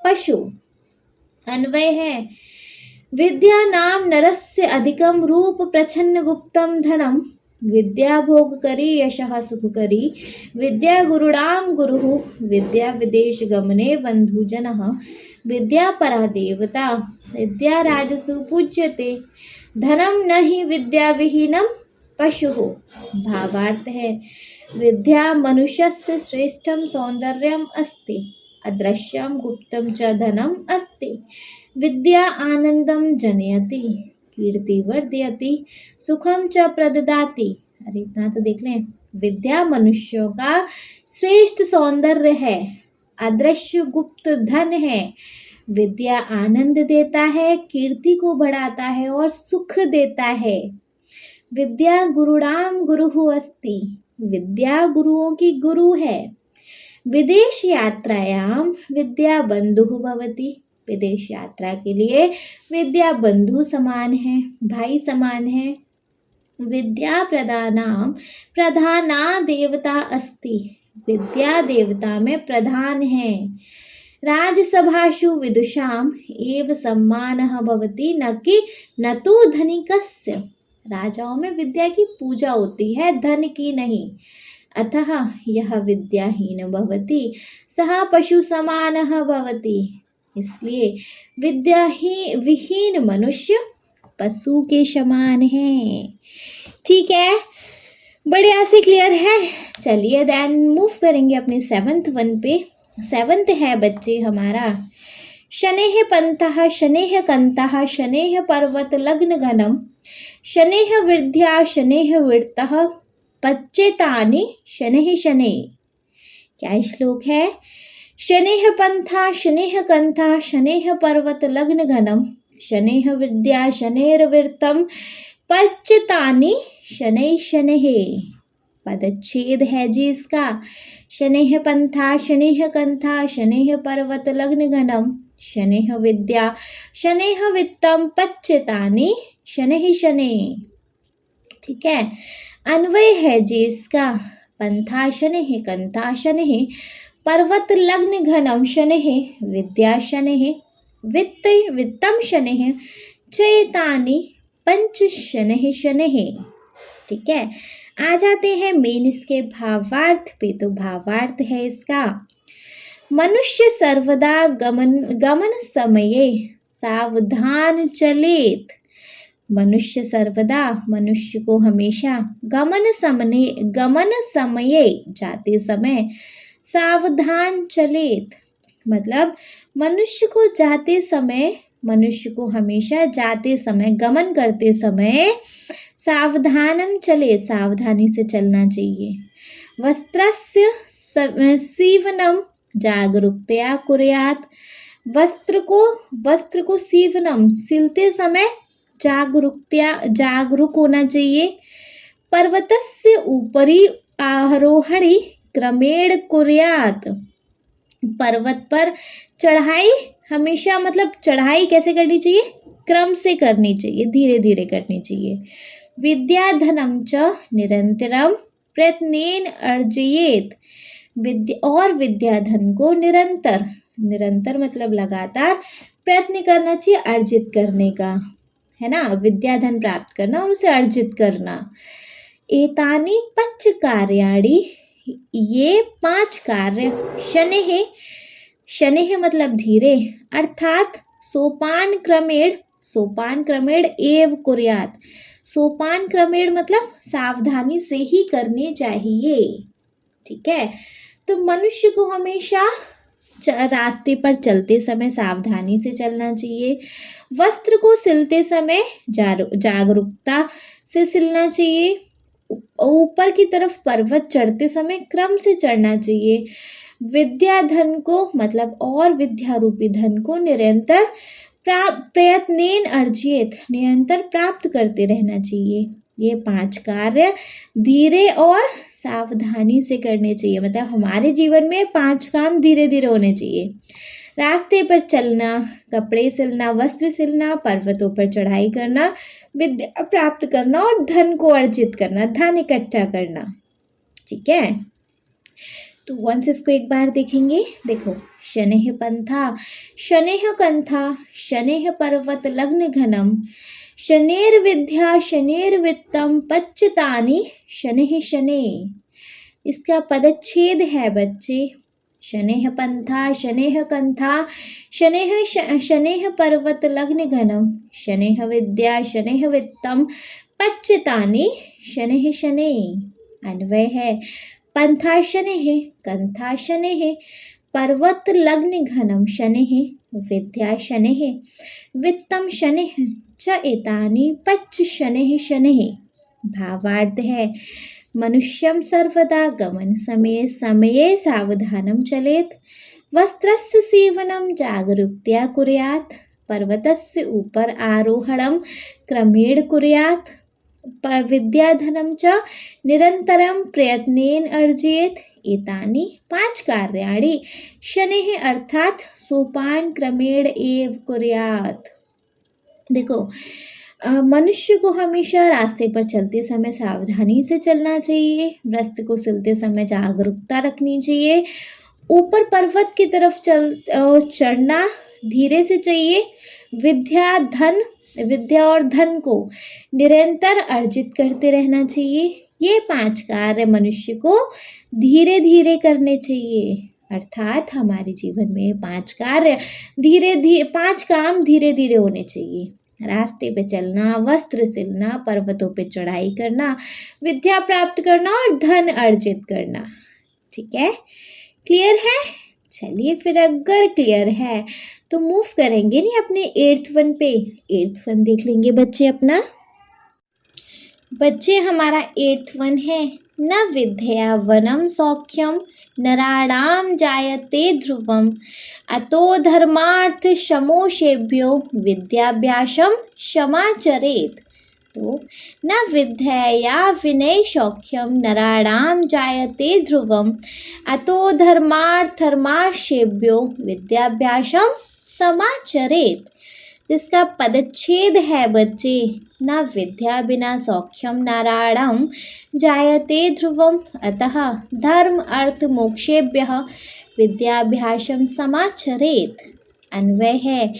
पशु। अन्वय है, विद्या नाम नरस्य अधिकम रूप प्रच्छन्न गुप्तम धनम, विद्या भोग करी यशः सुख करी विद्या गुरुणाम गुरुः, विद्या विदेश गमने बंधु जनः विद्या परा देवता, विद्या राजसु पूज्यते धनम नहि विद्या विहीनम पशुः। भावार्थ है, विद्या मनुष्यस्य श्रेष्ठम सौंदर्यम अस्ति, अदृश्यम गुप्तम च धनम अस्ति, विद्या आनंदम जनयति कीर्ति वर्धयति सुखम च प्रददाति। अरे इतना तो देख लें, विद्या मनुष्यों का श्रेष्ठ सौंदर्य है, अदृश्य गुप्त धन है, विद्या आनंद देता है, कीर्ति को बढ़ाता है और सुख देता है। विद्या गुरुणाम गुरुः अस्ति, विद्या गुरुओं की गुरु है। विदेश यात्रायाम विद्या बंधुः भवति, विदेश यात्रा के लिए विद्या बंधु समान है, भाई समान है। विद्या प्रधाना देवता अस्ति, विद्या देवता में प्रधान है। राजसभासु विदुषाम एव सम्मानः भवति न तो धनिकस्य, राजाओं में विद्या की पूजा होती है, धन की नहीं। अतः यह विद्याहीन भवति सः पशु समानः भवति, इसलिए विद्या ही विहीन मनुष्य पशु के समान है। ठीक है, बढ़िया से क्लियर है। चलिए देन मूव करेंगे अपने 7th वन पे। 7th है बच्चे हमारा, शनेः पंथः शनेः कंतः शनेः पर्वत लग्न घनम, शनेः विद्या शनेः वृत्तः पच्चेतानि शनेः शनेः। क्या श्लोक है? शनेः पंथा शनेः कंथा शनेः पर्वत लग्न घनम, शनेः विद्या शनेर्वृत्तम पच्चेतानि शनैः शनैः। पदच्छेद है जी इसका। शनेः पंथा शनेः कंथा शनेः पर्वत लग्न घनम, शनेः विद्या शनेः वित्तम पच्चेतानि शनैः शनैः। ठीक है, अन्वय है जी इसका। पंथा शनेः कंथा शनेः पर्वत लग्न घनम शनेः विद्या शनेः वित्तम शनेः चेतानि पंच शनेः शनेः। ठीक है, आ जाते हैं मेन इसके भावार्थ पे। तो भावार्थ है इसका, मनुष्य सर्वदा गमन समये सावधान चलेत। मनुष्य सर्वदा, मनुष्य को हमेशा गमन समये जाते समय सावधान चलेत, मतलब मनुष्य को जाते समय, मनुष्य को हमेशा जाते समय, गमन करते समय सावधानम चले, सावधानी से चलना चाहिए। वस्त्रस्य सीवनम जागरूकतया कुर्यात्, वस्त्र को सीवनम सिलते समय जागरूक होना चाहिए। पर्वतस्य ऊपरी आरोहणी क्रमेण कुर्यात्, पर्वत पर चढ़ाई हमेशा, मतलब चढ़ाई कैसे करनी चाहिए? क्रम से करनी चाहिए, धीरे धीरे करनी चाहिए। विद्या धनम च निरंतरम प्रयत्नेन अर्जयेत, विद्या धन को निरंतर मतलब लगातार प्रयत्न करना चाहिए अर्जित करने का, है ना, विद्या धन प्राप्त करना और उसे अर्जित करना। एतानि पच्च कार्याणि, ये 5 कार्य, शनैः, शनैः मतलब धीरे, अर्थात सोपान क्रमेण एव कुर्यात्, सोपान क्रमेण मतलब सावधानी से ही करने चाहिए। ठीक है, तो मनुष्य को हमेशा रास्ते पर चलते समय सावधानी से चलना चाहिए। वस्त्र को सिलते समय जागरूकता से सिलना चाहिए। ऊपर की तरफ पर्वत चढ़ते समय क्रम से चढ़ना चाहिए। विद्या धन को मतलब और विद्या रूपी धन को निरंतर प्रयत्नेन अर्जित, निरंतर प्राप्त करते रहना चाहिए। ये 5 कार्य धीरे और सावधानी से करने चाहिए, मतलब हमारे जीवन में 5 काम धीरे धीरे होने चाहिए। रास्ते पर चलना, कपड़े सिलना, वस्त्र सिलना, पर्वतों पर चढ़ाई करना, विद्या प्राप्त करना और धन को अर्जित करना, धन इकट्ठा करना। ठीक है, तो वंस इसको एक बार देखेंगे। देखो, शनैः पंथा, शनैः कंथा, शनैः पर्वत लग्न घनम, शनैर्विद्या शनैर्वित्तम पच्यतानि शनैः शनैः। इसका पदच्छेद है बच्चे, शनैः पंथा, शनैः कंथा, शनैः पर्वत लग्न घनम, शनैः विद्या शनैः वित्तम पच्यतानि शनैः शनैः। अन्वय है, पंथा शनैः, कंथा शनैः, पर्वत लग्न घनम शनैः, विद्या शनैः, वित्तम शनैः च एतानि पच्च शनैः शनैः। भावार्थ है, मनुष्यं सर्वदा गमन समये समये सावधानं चलेत, वस्त्रस्य सीवनं जागरूकतया कुर्यात्, पर्वतस्य ऊपर आरोहणं क्रमेण कुर्यात्, विद्याधनं च निरन्तरं प्रयत्नेन अर्जयेत्। एतानि 5 कार्याणि शनैः अर्थात सोपान क्रमेण एव कुर्यात्। देखो, मनुष्य को हमेशा रास्ते पर चलते समय सावधानी से चलना चाहिए। वस्त्र को सिलते समय जागरूकता रखनी चाहिए। ऊपर पर्वत की तरफ चढ़ना धीरे से चाहिए। विद्या और धन को निरंतर अर्जित करते रहना चाहिए। ये 5 कार्य मनुष्य को धीरे धीरे करने चाहिए, अर्थात हमारे जीवन में 5 कार्य 5 काम धीरे धीरे होने चाहिए। रास्ते पे चलना, वस्त्र सिलना, पर्वतों पे चढ़ाई करना, विद्या प्राप्त करना और धन अर्जित करना। ठीक है, क्लियर है? चलिए फिर अगर क्लियर है तो मूव करेंगे नहीं अपने 8th वन पे। 8th वन देख लेंगे बच्चे अपना। बच्चे हमारा 8th वन है, न विद्या वनम सौख्यम नराणाम जायते ध्रुवम अतो धर्मार्थ शमोषेभ्यो विद्याभ्यासम क्षमाचरेत। तो न विद्या विनय सौख्यम नराणाम जायते ध्रुवम अतो धर्मार्थर्माशेभ्यो विद्याभ्यासम समाचरेत। जिसका पदच्छेद है बच्चे, न विद्या बिना सौख्यम नारायणम जायते ध्रुवम अतः धर्म अर्थ मोक्षेभ्यः विद्याभ्यासम समाचरेत। अन्वय है,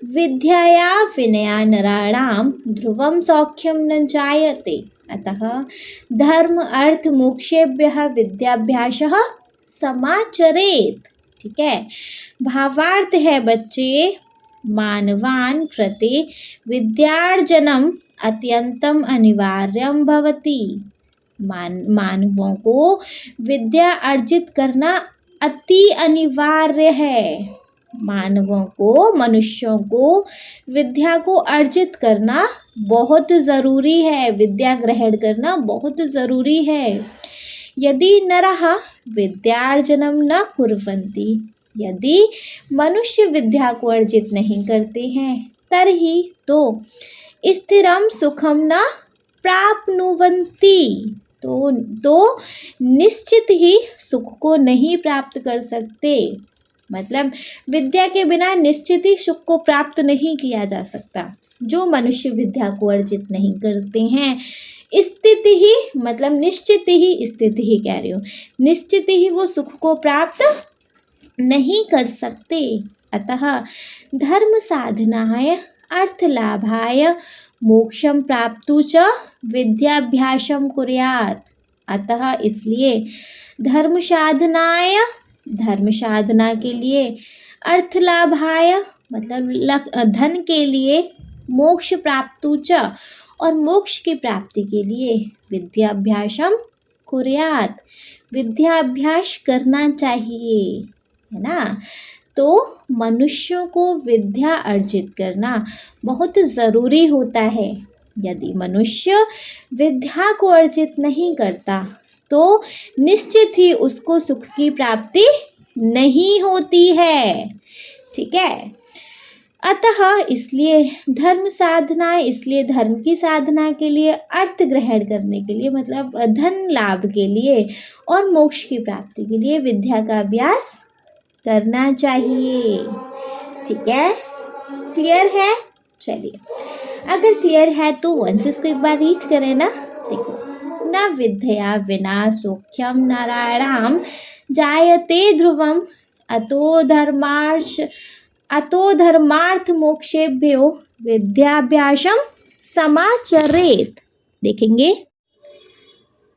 विद्याया विनया नराणाम ध्रुवम सौख्यम न जायते अतः धर्म अर्थ मोक्षेभ्यः विद्याभ्यासः समाचरेत। ठीक है, भावार्थ है बच्चे, मानवान् कृते विद्यार्जनम अत्यंतम अनिवार्यम भवति। मानवों को विद्या अर्जित करना अति अनिवार्य है। मानवों को, मनुष्यों को विद्या को अर्जित करना बहुत ज़रूरी है। विद्या ग्रहण करना बहुत ज़रूरी है। यदि नरः विद्यार्जनम न कुर्वन्ति, यदि मनुष्य विद्या को अर्जित नहीं करते हैं, तर्हि तो स्थिरम सुखम न प्राप्नुवन्ति, तो निश्चित ही सुख को नहीं प्राप्त कर सकते। मतलब विद्या के बिना निश्चित ही सुख को प्राप्त नहीं किया जा सकता। जो मनुष्य विद्या को अर्जित नहीं करते हैं, स्थिति ही मतलब निश्चित ही, स्थिति ही कह रही हूँ, निश्चित ही वो सुख को प्राप्त नहीं कर सकते। अतः धर्म साधनाय अर्थलाभाय मोक्षं प्राप्तु च विद्याभ्यासं कुर्यात्। अतः इसलिए धर्म साधना के लिए, अर्थलाभाय मतलब धन के लिए, मोक्ष प्राप्तु च और मोक्ष की प्राप्ति के लिए विद्याभ्यासम कुर्यात्, विद्याभ्यास करना चाहिए, है ना। तो मनुष्यों को विद्या अर्जित करना बहुत ज़रूरी होता है। यदि मनुष्य विद्या को अर्जित नहीं करता तो निश्चित ही उसको सुख की प्राप्ति नहीं होती है। ठीक है। अतः इसलिए धर्म की साधना के लिए, अर्थ ग्रहण करने के लिए मतलब धन लाभ के लिए और मोक्ष की प्राप्ति के लिए विद्या का अभ्यास करना चाहिए। ठीक है, क्लियर है? चलिए, अगर क्लियर है तो वंस इसको एक बार रीड करें ना। देखो, न विद्या विना सौख्यम नारायणाम जायते ध्रुवम अतो धर्मार्थ मोक्षेभ्यो विद्याभ्यासम समाचरेत। देखेंगे,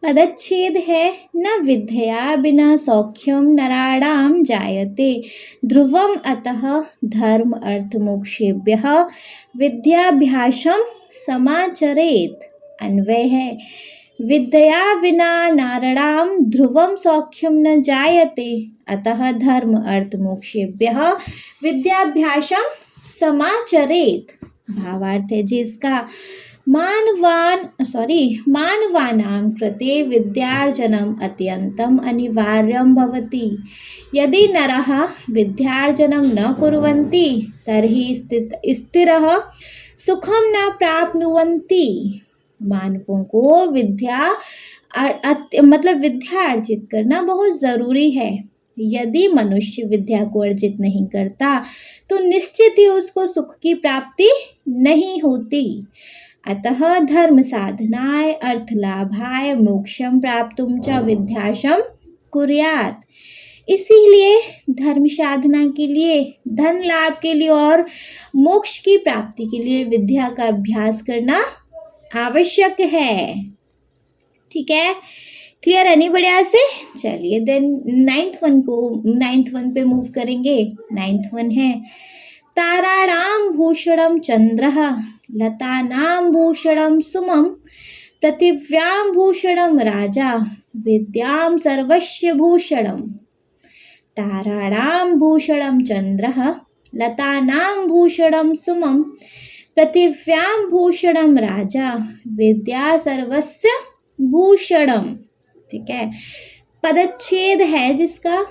पदच्छेद है, न विद्या बिना सौख्यम नराणाम जायते ध्रुवम अतः धर्म अर्थ मोक्षेभ्यः विद्याभ्यासम समाचरेत। अन्वय है, विद्या बिना नारणाम ध्रुवम सौख्यम न जायते अतः धर्म अर्थ मोक्षेभ्यः विद्याभ्यासम समाचरेत। भावार्थ है जिसका मानवानां कृते विद्यार्जनम् अत्यन्तम् अनिवार्यं भवति। यदि नरः विद्यार्जनं न कुर्वन्ति तर्हि स्थिरः सुखं न प्राप्नुवन्ति। मानवों को विद्या अर्जित करना बहुत ज़रूरी है। यदि मनुष्य विद्या को अर्जित नहीं करता तो निश्चित ही उसको सुख की प्राप्ति नहीं होती। अतः धर्म साधनाय अर्थलाभाय मोक्षं प्राप्तुं च विद्याभ्यासं कुर्यात्। इसीलिए धर्म साधना के लिए, धन लाभ के लिए और मोक्ष की प्राप्ति के लिए विद्या का अभ्यास करना आवश्यक है। ठीक है, क्लियर है? नहीं बढ़िया से? चलिए देन नाइन्थ वन पे मूव करेंगे। 9th वन है, ताराणां भूषणं चंद्रः लतानां भूषणं सुमं पृथिव्यां भूषणं राजा विद्यां सर्वस्य भूषणम्। ताराणां भूषणं चंद्रः लतानां भूषणं सुमं पृथिव्यां भूषणं राजा विद्या सर्वस्य भूषणम्। ठीक है, पदच्छेद है जिसका,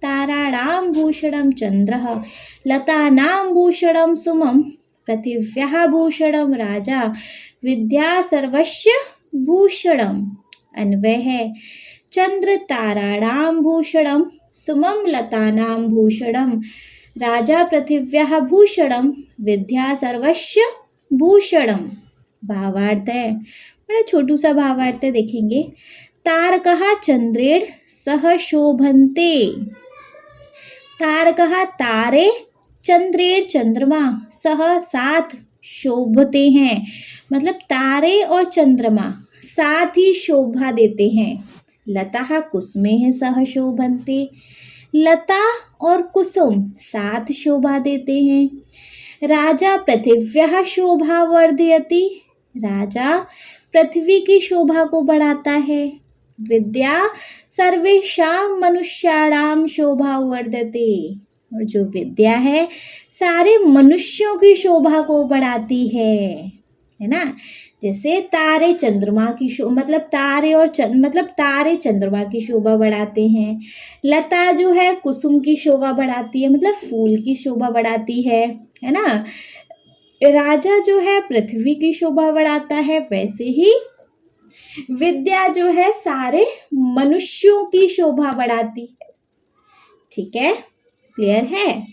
ताराणां भूषणं चंद्रः लतानां भूषणं सुमं पृथिव्याः भूषणं राजा विद्या सर्वस्य भूषणम्। अन्वय है, चंद्र ताराणां भूषणं सुमं लतानां भूषणं राजा पृथिव्याः भूषणं विद्या सर्वस्य भूषणम्। भावार्थ है, बड़ा छोटू सा भावार्थ है, देखेंगे। तारकः चंद्रेण सह शोभन्ते। तारकः तारे, चंद्रेण चंद्रमा, सह साथ शोभते हैं। मतलब तारे और चंद्रमा साथ ही शोभा देते हैं। लता कुसुमे सह शोभन्ते। लता और कुसुम साथ शोभा देते हैं। राजा पृथिव्याः शोभा वर्धयति। राजा पृथ्वी की शोभा को बढ़ाता है। विद्या सर्वेषां मनुष्याणां शोभा वर्धते। और जो विद्या है सारे मनुष्यों की शोभा को बढ़ाती है ना। जैसे तारे चंद्रमा की तारे चंद्रमा की शोभा बढ़ाते हैं। लता जो है कुसुम की शोभा बढ़ाती है, मतलब फूल की शोभा बढ़ाती है ना। राजा जो है पृथ्वी की शोभा बढ़ाता है, वैसे ही विद्या जो है सारे मनुष्यों की शोभा बढ़ाती है। ठीक है, क्लियर है?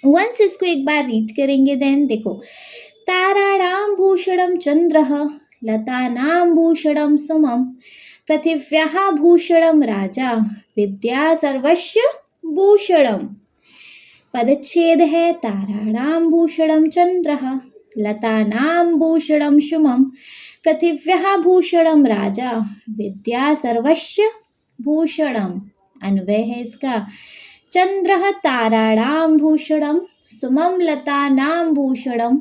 वंस इसको एक बार रीड करेंगे। देन देखो, ताराणां भूषणं चंद्रः लतानां भूषणं सुमं पृथिव्याः भूषणं राजा विद्या सर्वस्य भूषणम्। पदच्छेद है ताराणां भूषणं चंद्रः, लतानां भूषणं शुमं, पृथिव्याः भूषणं राजा, विद्या सर्वस्य भूषणम। अन्वय है इसका, चंद्रः ताराणां भूषणं, सुमं लतानां भूषणं,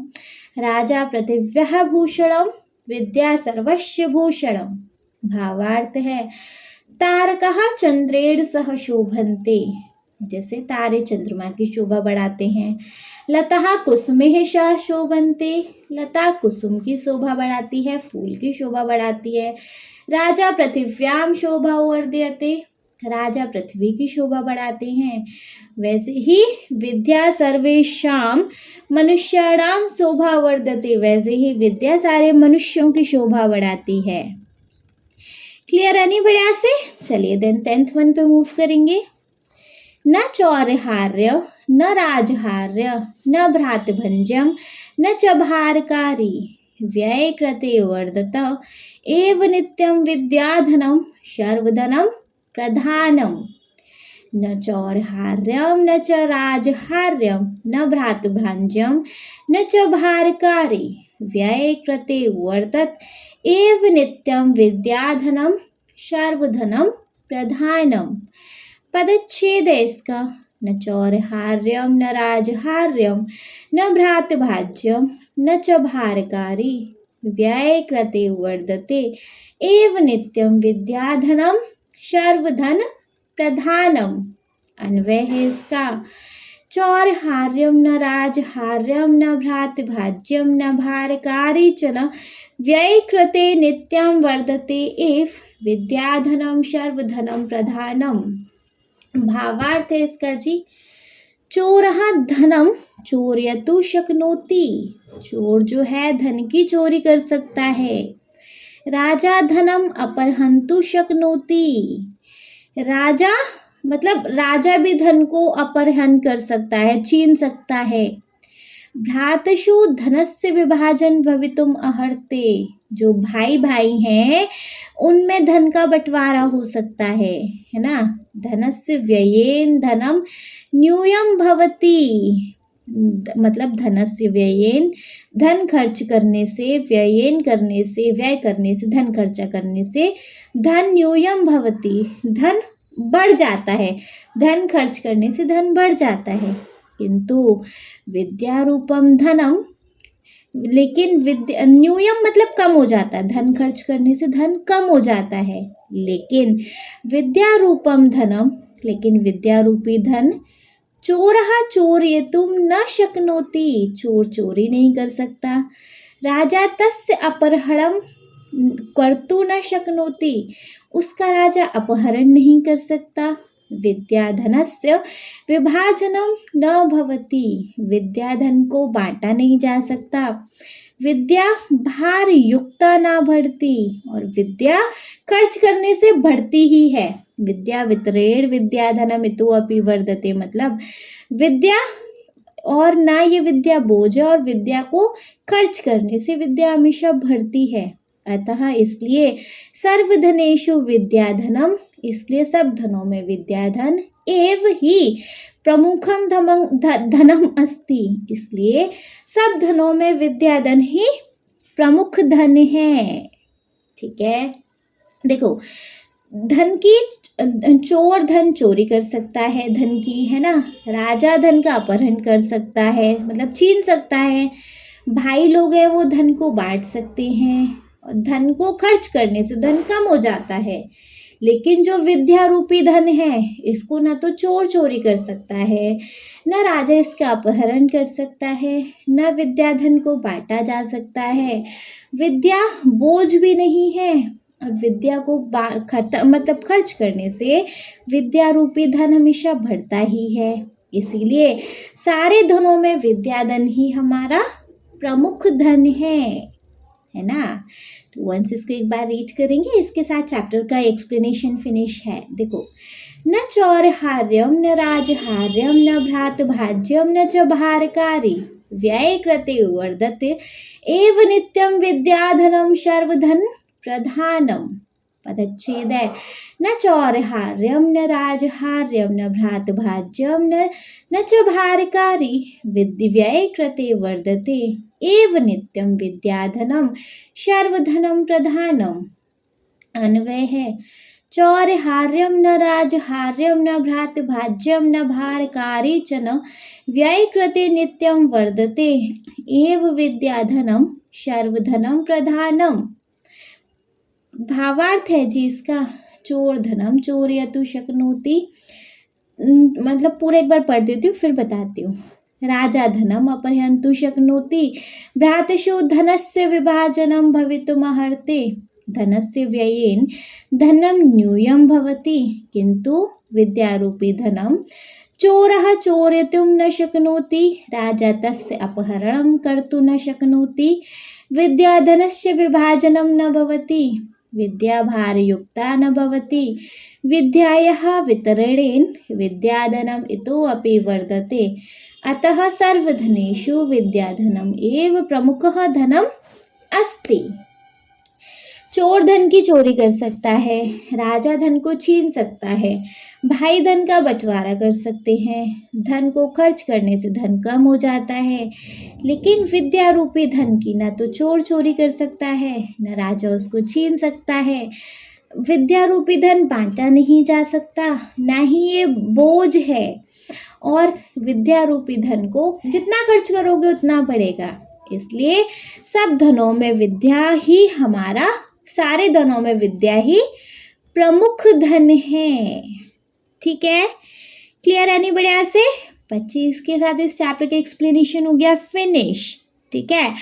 राजा पृथिव्याः भूषणं, विद्या सर्वस्य भूषणम। भावार्थ है, तारकः चंद्रेण सह शोभन्ते, जैसे तारे चंद्रमा की शोभा बढ़ाते हैं। लता कुसुमेह सह शोभन्ते, लता कुसुम की शोभा बढ़ाती है, फूल की शोभा बढ़ाती है। राजा पृथिव्याम शोभा वर्धयते, राजा पृथ्वी की शोभा बढ़ाते हैं। वैसे ही विद्या सर्वेषाम मनुष्याणाम शोभा वर्धते, वैसे ही विद्या सारे मनुष्यों की शोभा बढ़ाती है। क्लियर है नहीं बढ़िया से? चलिए देन 10th वन पे मूव करेंगे। न चौर्हार्य न राजहार्य न भ्रातभंजम न च भारकारी, व्यय कृते वर्धत एव नित्यं विद्याधनं सर्वधनं प्रधानम। न चौर्हार्यम न च राजहार्यम न भ्रातभंजम न च भारकारी, व्यय कृते वर्धत एव नित्यं विद्याधनं सर्वधनं प्रधानम। पदच्छेद है इसका, न चौर्हार्यम न राजहार्यम न भ्रातभाज्यम न च भारकारी, व्यय कृते वर्धते एव नित्यं विद्याधनं सर्वधन प्रधानम। अन्वय है इसका, चौर्हार्यम न राजहार्यम न भ्रातभाज्यम न भारकारी च न व्यय कृते नित्यं वर्धते एव विद्याधनं सर्वधनं प्रधानम। भावार्थ है इसका जी, चोरः धनम चोरयतु शक्नोति, चोर जो है धन की चोरी कर सकता है। राजा धनम अपहन्तु शक्नोति, राजा मतलब राजा भी धन को अपहरण कर सकता है, छीन सकता है। भ्रातृषु धनस्य विभाजन भवितुम अर्हते, जो भाई भाई हैं उनमें धन का बंटवारा हो सकता है ना। धनस्य व्ययेन धनम न्यूयम भवति, मतलब धनस्य व्ययेन धन खर्च करने से, व्ययेन करने से, व्यय करने से, धन खर्चा करने से धन न्यूयम भवति, धन बढ़ जाता है, धन खर्च करने से धन बढ़ जाता है। किंतु विद्या रूपम धनम, लेकिन विद्या न्यूयम मतलब कम हो जाता है, धन खर्च करने से धन कम हो जाता है। लेकिन विद्या रूपम धनम, लेकिन विद्या रूपी धन चोरः चोरयितुम न शक्नोति, चोर चोरी नहीं कर सकता। राजा तस्य अपहरणम कर्तु न शक्नोति, उसका राजा अपहरण नहीं कर सकता। विद्याधनस्य विभाजनम न भवति, विद्याधन को बांटा नहीं जा सकता। विद्या भार युक्ता ना बढ़ती, और विद्या खर्च करने से बढ़ती ही है। विद्या वितरेण विद्याधनम इतो अपि वर्धते, मतलब विद्या और ना ये विद्या बोझ है, और विद्या को खर्च करने से विद्या हमेशा बढ़ती है। अतः इसलिए सर्वधनेषु विद्याधनम, इसलिए सब धनों में विद्याधन एव ही प्रमुखम धनम अस्ति, इसलिए सब धनों में विद्याधन ही प्रमुख धन है। ठीक है, देखो धन की, चोर धन चोरी कर सकता है धन की, है ना। राजा धन का अपहरण कर सकता है, मतलब छीन सकता है। भाई लोग हैं वो धन को बांट सकते हैं, और धन को खर्च करने से धन कम हो जाता है। लेकिन जो विद्या रूपी धन है, इसको ना तो चोर चोरी कर सकता है, न राजा इसका अपहरण कर सकता है, न विद्या धन को बांटा जा सकता है। विद्या बोझ भी नहीं है, और विद्या को मतलब खर्च करने से विद्या रूपी धन हमेशा बढ़ता ही है। इसीलिए सारे धनों में विद्याधन ही हमारा प्रमुख धन है ना। तो वंस इसको एक बार रीड करेंगे, इसके साथ चैप्टर का एक्सप्लेनेशन फिनिश है। देखो, न चौर्हार्यम न राजहार्यम न भ्रातभाज्यम न च भारकारी, व्यय कृते वर्धते एव नित्यम विद्याधनम सर्वधन प्रधानम। पदच्छेद है। न चौरहार्यम न राजहार्यम न भ्रातभाज्यम न च भारकारी विद्यव्यय कृते वर्धते एव नित्यम विद्याधनम सर्वधनम प्रधानम। अन्वय है चौरहार्यम न राजहार्यम न भ्रातभाज्यम न भारकारी च न व्यय कृते नित्यम वर्धते एव विद्याधनम सर्वधनम प्रधानम। भावार्थ है जी इसका, चोर धनम चोरयतु शक्नोति, मतलब पूरा एक बार पढ़ देती हूँ फिर बताती हूँ। राजा धनम अपहयन्तु शक्नोति भ्रातृषु धनस्य विभाजनम भवितुमर्हति धनस्य व्ययेन धनम न्यूयं भवति किंतु विद्यारूपी धनम चोरः चोरयितुं न शक्नोति राजा तस्य अपहरणं कर्तुं न शक्नोति विद्याधनस्य विभाजनं न भवति विद्या भारयुक्ता न भवति विद्यायाः वितरणेन विद्याधनम् इतोऽपि वर्धते अतः सर्वधनेषु विद्याधनम् एव प्रमुखः धनम् अस्ति। चोर धन की चोरी कर सकता है, राजा धन को छीन सकता है, भाई धन का बंटवारा कर सकते हैं, धन को खर्च करने से धन कम हो जाता है, लेकिन विद्या रूपी धन की ना तो चोर चोरी कर सकता है न राजा उसको छीन सकता है। विद्या रूपी धन बांटा नहीं जा सकता, ना ही ये बोझ है, और विद्या रूपी धन को जितना खर्च करोगे उतना बढ़ेगा। इसलिए सब धनों में विद्या ही हमारा, सारे धनों में विद्या ही प्रमुख धन है। ठीक है, क्लियर है नहीं बढ़िया से बच्चे? इसके साथ इस चैप्टर का एक्सप्लेनेशन हो गया फिनिश। ठीक है,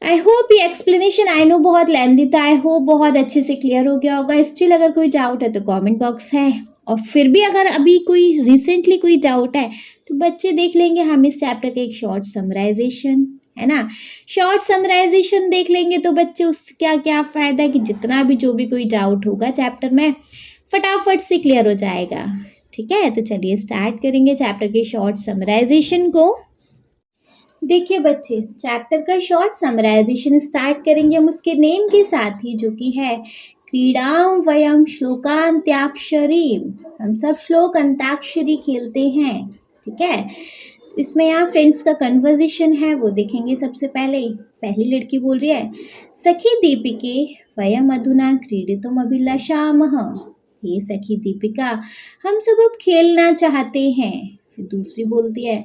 आई होप ये एक्सप्लेनेशन, आई नो बहुत लेंथी था, आई होप बहुत अच्छे से क्लियर हो गया होगा। स्टिल अगर कोई डाउट है तो कमेंट बॉक्स है, और फिर भी अगर अभी कोई रिसेंटली कोई डाउट है तो बच्चे देख लेंगे हम इस चैप्टर का एक शॉर्ट समराइजेशन, है ना। शॉर्ट समराइजेशन देख लेंगे तो बच्चे उससे क्या क्या फ़ायदा है कि जितना भी जो भी कोई डाउट होगा चैप्टर में फटाफट से क्लियर हो जाएगा। ठीक है, तो चलिए स्टार्ट करेंगे चैप्टर के शॉर्ट समराइजेशन को। देखिए बच्चे, चैप्टर का शॉर्ट समराइजेशन स्टार्ट करेंगे हम उसके नेम के साथ ही, जो कि है क्रीडाम वयम श्लोकांत्याक्षरी। हम सब श्लोक अंताक्षरी खेलते हैं। ठीक है, इसमें यहाँ फ्रेंड्स का कन्वर्सेशन है वो देखेंगे। सबसे पहले पहली लड़की बोल रही है, सखी दीपिके वयम अधुना क्रीडितुम अभिलषामः। हे सखी दीपिका, हम सब अब खेलना चाहते हैं। फिर दूसरी बोलती है,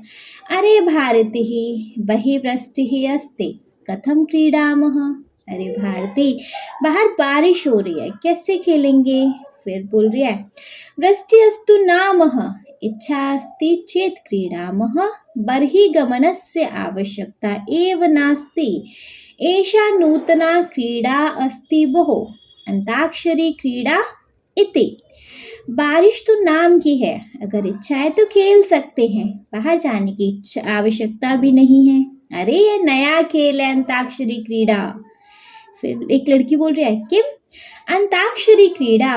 अरे भारती बहिर्वृष्टिः अस्ति कथम क्रीडामः। अरे भारती, बाहर बारिश हो रही है, कैसे खेलेंगे। फिर बोल रही है, वृष्टि अस्तु नामः इच्छा अस्ति चेत क्रीडामः बर्हिगमनस्य आवश्यकता एव नास्ति एषा नूतना क्रीडा अस्ति बहु अंताक्षरी क्रीडा इति। बारिश तो नाम की है, अगर इच्छा है तो खेल सकते हैं, बाहर जाने की आवश्यकता भी नहीं है। अरे ये नया खेल है अंताक्षरी क्रीड़ा। फिर एक लड़की बोल रही है, किम अंताक्षरी क्रीड़ा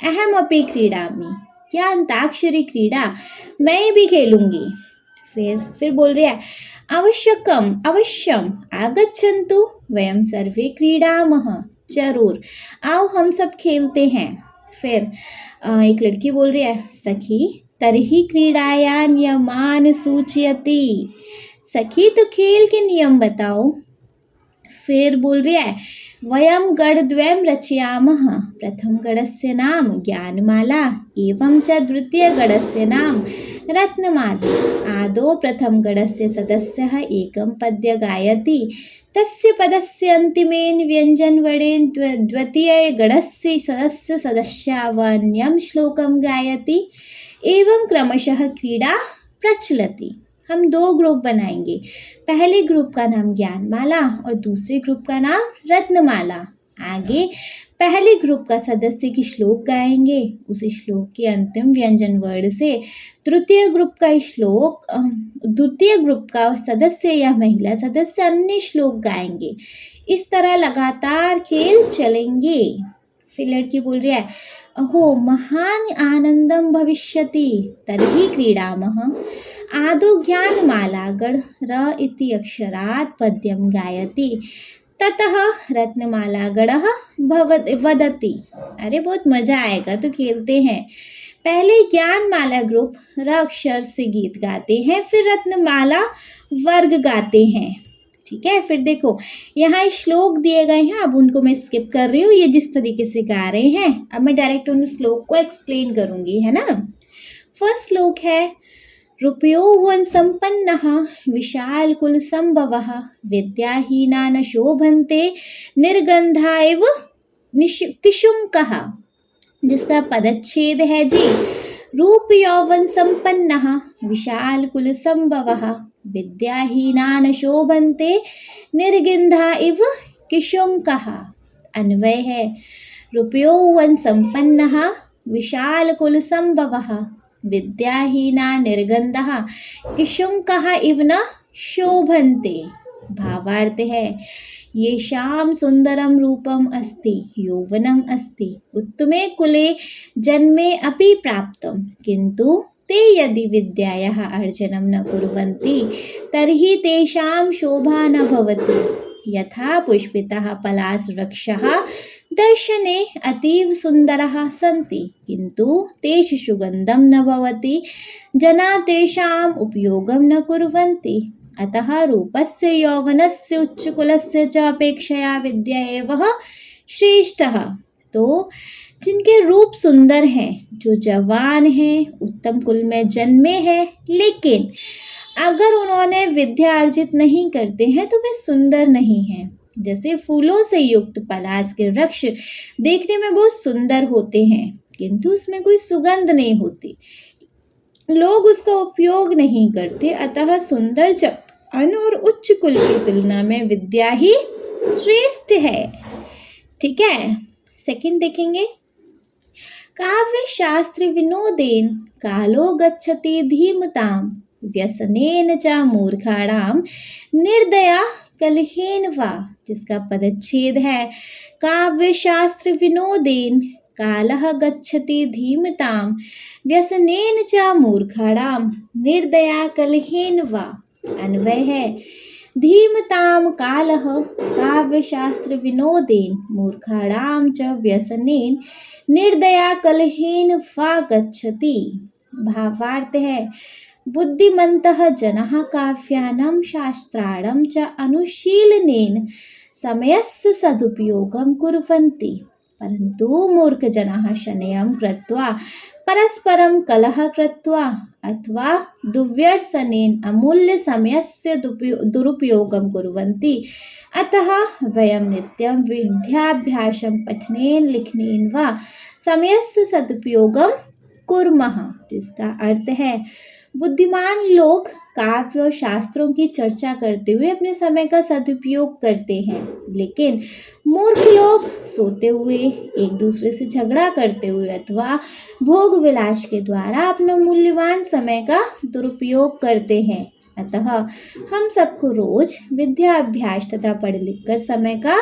अहम अपि क्रीडामि। क्या अंताक्षरी क्रीड़ा, मैं भी खेलूंगी। फिर बोल रही है, अवश्यकम अवश्यम आगच्छन्तु वयम सर्वे क्रीडामः। जरूर आओ हम सब खेलते हैं। फिर एक लड़की बोल रही है, सखी तर्हि क्रीडाया नियमान सूचयति। सखी तो खेल के नियम बताओ। फिर बोल रही है, वयम गणद्वयं रचयामः। प्रथम गणस्य नाम ज्ञानमाला एवं च द्वितीय गणस्य नाम रत्नमाला। आदौ प्रथम गणस्य सदस्यः एकं पद्य गायति, तस्य पदस्य अन्तिमेन व्यञ्जनवर्णेन द्वितीय गणस्य सदस्यावन्यं श्लोकं गायति, एवं क्रमशः क्रीडा प्रचलति। हम दो ग्रुप बनाएंगे, पहले ग्रुप का नाम ज्ञानमाला और दूसरे ग्रुप का नाम रत्नमाला। आगे पहले ग्रुप का सदस्य की श्लोक गाएंगे, उस श्लोक के अंतिम व्यंजन वर्ण से द्वितीय ग्रुप का सदस्य या महिला सदस्य अन्य श्लोक गाएंगे। इस तरह लगातार खेल चलेंगे। फिर लड़की बोल रही है, अहो महान आनंदम भविष्यति तर्हि क्रीडामः। आदौ ज्ञानमाला गण र इति अक्षरात् पद्यं गायति, ततः रत्नमाला गणः वदति। अरे बहुत मजा आएगा, तो खेलते हैं। पहले ज्ञानमाला ग्रुप र अक्षर से गीत गाते हैं, फिर रत्नमाला वर्ग गाते हैं। ठीक है, फिर देखो यहाँ श्लोक दिए गए हैं, अब उनको मैं स्किप कर रही हूँ। ये जिस तरीके से गा रहे हैं, अब मैं डायरेक्ट उन श्लोक को एक्सप्लेन करूंगी, है ना। फर्स्ट श्लोक है, रूपयोवन संपन्नः विशाल कुल संभवः विद्याहीना न शोभन्ते निर्गंधा एव किशुंकः। जिसका पदच्छेद है जी, रूप यौवन संपन्नः विशाल कुल संभवः विद्याहीना न शोभन्ते निर्गंधा इव किशुंकः। अन्वय है, रूपयौवन संपन्नः विशाल कुल संभवः विद्याहीना निर्गंधः किशुंकः इव न शोभन्ते। भावार्थ है, येषां सुंदरम रूपम अस्ति यौवनम अस्ति उत्तमे कुले जन्मे अपि प्राप्तम किंतु ते यदि विद्यायाः अर्जनं न कुर्वन्ति तर्हि तेषां शोभा न भवति। यथा पुष्पितः पलाशवृक्षः दर्शने अतीव सुन्दरः सन्ति किन्तु तेषु सुगन्धं न भवति, जनाः तेषाम् उपयोगं न कुर्वन्ति। अतः रूपस्य यौवनस्य उच्चकुलस्य च अपेक्षया विद्या एव श्रेष्ठः। तो जिनके रूप सुंदर हैं, जो जवान हैं, उत्तम कुल में जन्मे हैं, लेकिन अगर उन्होंने विद्या अर्जित नहीं करते हैं तो वे सुंदर नहीं हैं। जैसे फूलों से युक्त पलाश के वृक्ष देखने में बहुत सुंदर होते हैं किंतु उसमें कोई सुगंध नहीं होती, लोग उसका उपयोग नहीं करते। अतः सुंदर जवान और उच्च कुल की तुलना में विद्या ही श्रेष्ठ है। ठीक है, सेकंड देखेंगे, काव्य शास्त्र विनोदेन कालो गच्छति धीमताम व्यसनेन च मूर्खाणां निर्दया कलहेन वा। जिसका पदच्छेद है, काव्य शास्त्र विनोदेन कालः गच्छति धीमतां व्यसनेन च मूर्खाणां निर्दया कलहेन वा। अन्वय है, धीमतां कालः काव्य शास्त्र विनोदेन मूर्खाणां च व्यसनेन निर्दया कलहेन वा गच्छति। भावार्थ है, बुद्धिमन्तः जनाः काव्यानां शास्त्राणां च अनुशीलनेन समयस्य सदुपयोगं कुर्वन्ति, परन्तु मूर्खजनाः शनैः कृत्वा परस्परं कलहं कृत्वा अथवा दुर्व्यसनेन अमूल्य समयस्य दुरुपयोगं कुर्वन्ति। अतः वयं नित्यं विद्याभ्यासं पठनेन लिखनेन वा समयस्य सदुपयोगं कुर्मः। इसका अर्थ है, बुद्धिमान लोग काव्य और शास्त्रों की चर्चा करते हुए अपने समय का सदुपयोग करते हैं, लेकिन मूर्ख लोग सोते हुए, एक दूसरे से झगड़ा करते हुए अथवा भोग विलास के द्वारा अपना मूल्यवान समय का दुरुपयोग करते हैं। अतः हम सबको रोज विद्या अभ्यास तथा पढ़ लिख कर समय का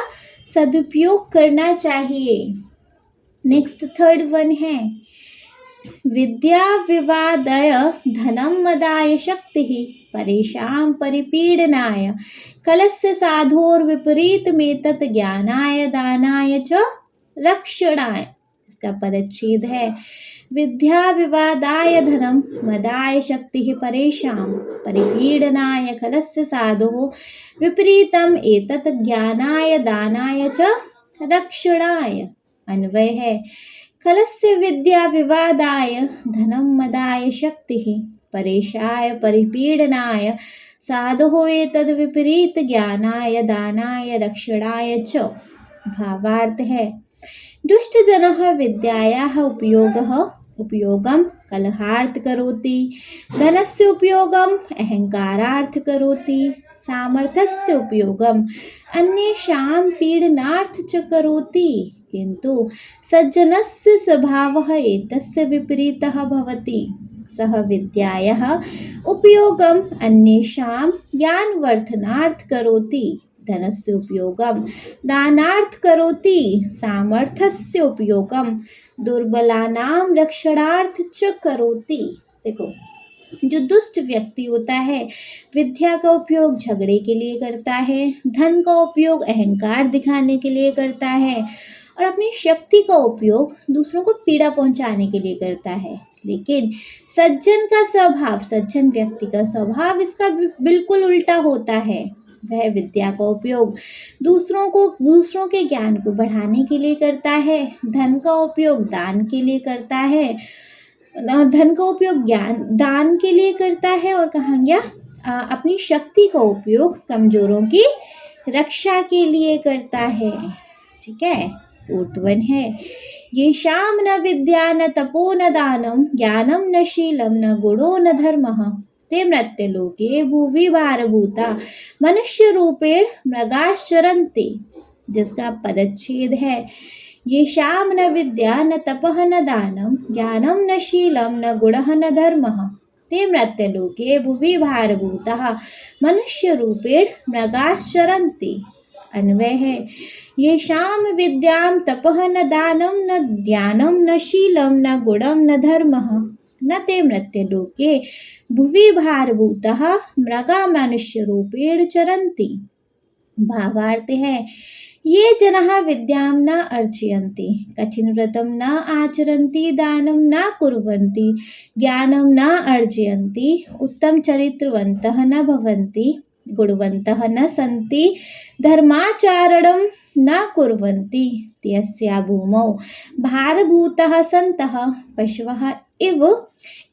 सदुपयोग करना चाहिए। नेक्स्ट थर्ड वन है, विद्या विवादय धनम मदाय शक्तिः परेषां परिपीडनाय कलस्य साधोर विपरीतमेतत् ज्ञानाय दानाय च रक्षणाय। इसका पदच्छेद है, विद्या विवादाय धनम मदाय शक्तिः परेषां परिपीडनाय कलस्य साधोः विपरीतम एतत् ज्ञानाय दानाय च रक्षणाय। अन्वय है, कलस्य विद्या विवादाय धनम मदाय शक्तिः परेशाय परिपीडनाय साधोः एतद् विपरीत ज्ञानाय दानाय रक्षणाय च। भावार्थ है, दुष्ट जनः विद्यायाः उपयोगं कलहार्थ करोति, धनस्य उपयोगं अहंकारार्थ करोति, सामर्थ्यस्य उपयोगं अन्येषां पीडनार्थ च करोति, किन्तु सज्जनस्य स्वभावः एतस्य विपरीतः भवति। सः विद्यायाः उपयोगम् अन्येषां ज्ञानवर्धनार्थ करोति, धनस्य उपयोगं दानार्थ करोति, सामर्थ्यस्य उपयोगं दुर्बलानां रक्षणार्थ च करोति। देखो, जो दुष्ट व्यक्ति होता है विद्या का उपयोग झगड़े के लिए करता है, धन का उपयोग अहंकार दिखाने के लिए करता है और अपनी शक्ति का उपयोग दूसरों को पीड़ा पहुंचाने के लिए करता है। लेकिन सज्जन व्यक्ति का स्वभाव इसका बिल्कुल उल्टा होता है। वह विद्या का उपयोग दूसरों के ज्ञान को बढ़ाने के लिए करता है, धन का उपयोग दान के लिए करता है, धन का उपयोग दान के लिए करता है और कहा गया अपनी शक्ति का उपयोग कमजोरों की रक्षा के लिए करता है। ठीक है, ऊर्ध्वन है, ये शाम न विद्या न तपो न दानम ज्ञानम न शीलम न गुणो न धर्मः ते मृत्युलोके भुवि भारभूता मनुष्य रूपेण मृगाश्चरन्ति, जिसका पदच्छेद है ये शाम न विद्या न तपः न दानम ज्ञानम न शीलम न गुणः न धर्मः ते मृत्युलोके भुवि भारभूता मनुष्य रूपेण मृगाश्चरन्ति। अन्वय है, ये शाम विद्याम तपः न दानम न ज्ञानम न शीलम न गुणम न धर्मः न ते मृत्युलोके भुवि भारभूतः मृगा मनुष्य रूपेण चरन्ति। भावार्थ है, ये जनः विद्यां न अर्जयन्ति कठिन व्रतं न आचरन्ति दानं न कुर्वन्ति ज्ञानं न अर्जयन्ति उत्तम चरित्रवन्तः न भवन्ति गुणवन्तः न सन्ति धर्माचरणं न कुर्वन्ति त्यस्या भूमौ भारभूतः सन्तः पशवः इव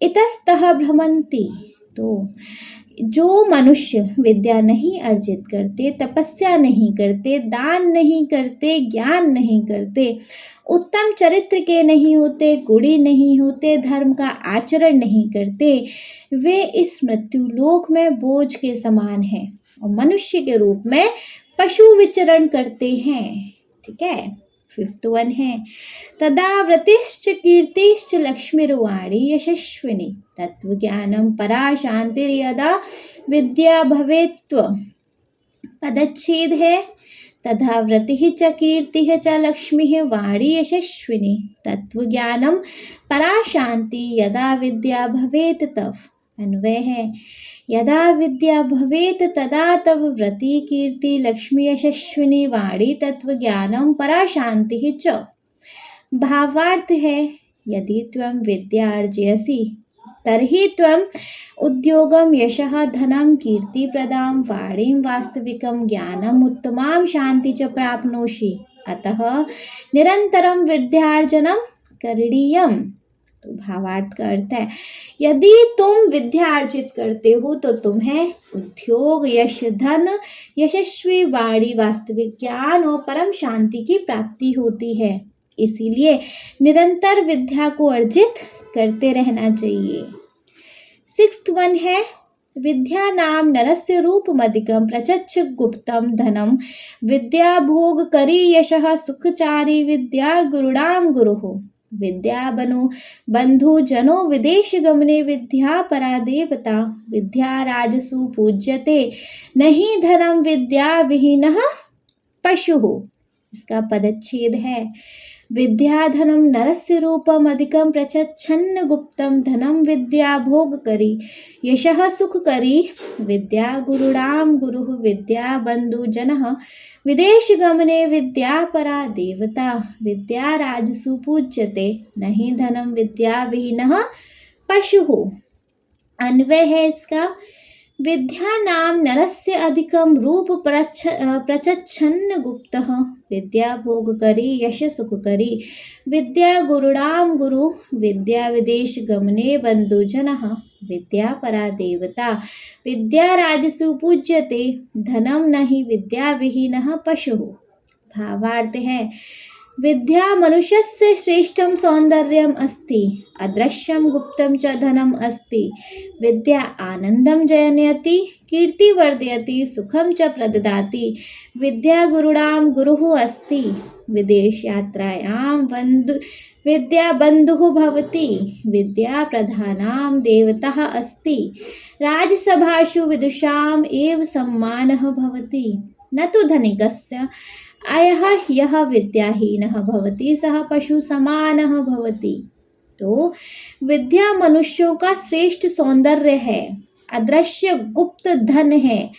इतस्ततः भ्रमन्ति। तो जो मनुष्य विद्या नहीं अर्जित करते, तपस्या नहीं करते, दान नहीं करते, ज्ञान नहीं करते, उत्तम चरित्र के नहीं होते, गुणी नहीं होते, धर्म का आचरण नहीं करते, वे इस मृत्युलोक में बोझ के समान हैं और मनुष्य के रूप में पशु विचरण करते हैं। ठीक है, 5th वन है, तदा व्रतिश्च कीर्तिश्च लक्ष्मीर्वाणी यशस्विनी तत्वज्ञानं परा शांतिर्यदा विद्या भवेत्व। पदच्छेद है, तथा व्रतिः च कीर्तिः च लक्ष्मीः वाणी यशस्विनी तत्वज्ञानं परा शांति यदा विद्या भवेत् तव। अन्वय है, यदा विद्या भवेत् तदा तव व्रति कीर्ति लक्ष्मी यशस्विनी वाणी तत्वज्ञानं परा शांतिः च। भावार्थ है, यदि त्वं विद्या अर्जयसि तर्हि त्वम् उद्योगं यशः धनं कीर्तिप्रदां वाणीं वास्तविकं ज्ञानम् उत्तमां शांति च प्राप्नोषि अतः निरंतरं विद्यार्जनं करणीयम्। तो भावार्थ का अर्थ है, यदि तुम विद्या अर्जित करते हो तो तुम्हें उद्योग यश धन यशस्वी वाणी वास्तविक ज्ञान और परम शांति की प्राप्ति होती है। इसीलिए निरंतर विद्या को अर्जित करते रहना चाहिए। 6th वन है, विद्या नाम नरस्य रूपमधिकं प्रचच्छ गुप्तं धनं विद्या भोग करी यशः सुखचारी विद्या गुरुणां गुरुः विद्या बंधु जनो विदेश गमने विद्या परा देवता विद्या राजसु पूज्यते नहीं धनम विद्या विहीनः पशुः। इसका पदच्छेद है, विद्या धनम नरस्य रूपम अधिकम प्रचच्छन्न गुप्तम धनम विद्या भोग करी यशः सुख करी विद्या गुरुणाम गुरुः विद्या बंधु जनः विदेश गमने विद्या परा देवता विद्या राजसु पूज्यते नहीं धनम विद्या विहीनः पशुः। अन्वय है इसका, विद्या नाम नरस्य अधिकम रूप प्रचच्छन्न गुप्तः विद्या भोग करी यश सुख करी विद्या गुरुणाम गुरु विद्या विदेश गमने बंधुजनः विद्या परा देवता विद्या राजसु पूज्यते धनम नहि विद्या विहीनः पशुः। भावार्थ है, विद्या मनुष्यस्य श्रेष्ठं सौंदर्यम् अस्ति अदृश्यं गुप्तं च धनम् अस्ति विद्या आनंदं जनयति कीर्ति वर्धयति सुखं च प्रददाति विद्या गुरुणां गुरुः अस्ति विदेश यात्रायां विद्या बंधुः भवति विद्या प्रधानां देवतः अस्ति राजसभासु विदुषाम् एव सम्मानः भवति न तु धनिकस्य अयः यः विद्याहीनः भवति सः पशु समानः भवति। तो विद्या मनुष्यों का श्रेष्ठ सौंदर्य है, अदृश्य गुप्त धन है।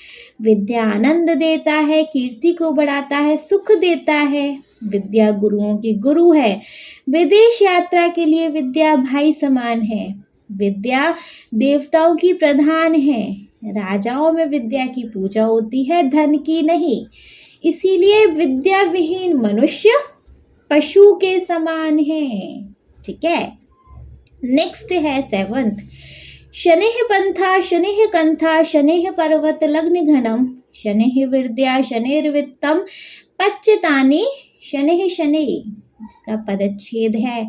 विद्या आनंद देता है, कीर्ति को बढ़ाता है, सुख देता है। विद्या गुरुओं की गुरु है। विदेश यात्रा के लिए विद्या भाई समान है। विद्या देवताओं की प्रधान है। राजाओं में विद्या की पूजा होती है, धन की नहीं। इसीलिए विद्या विहीन मनुष्य पशु के समान है। ठीक है, नेक्स्ट है 7th। शनैः पंथा शनैः कंथा शनैः पर्वत लग्न घनम शनैः विद्या शनैर्वित्तम पच्यतानि शनैः शनैः। इसका पदच्छेद है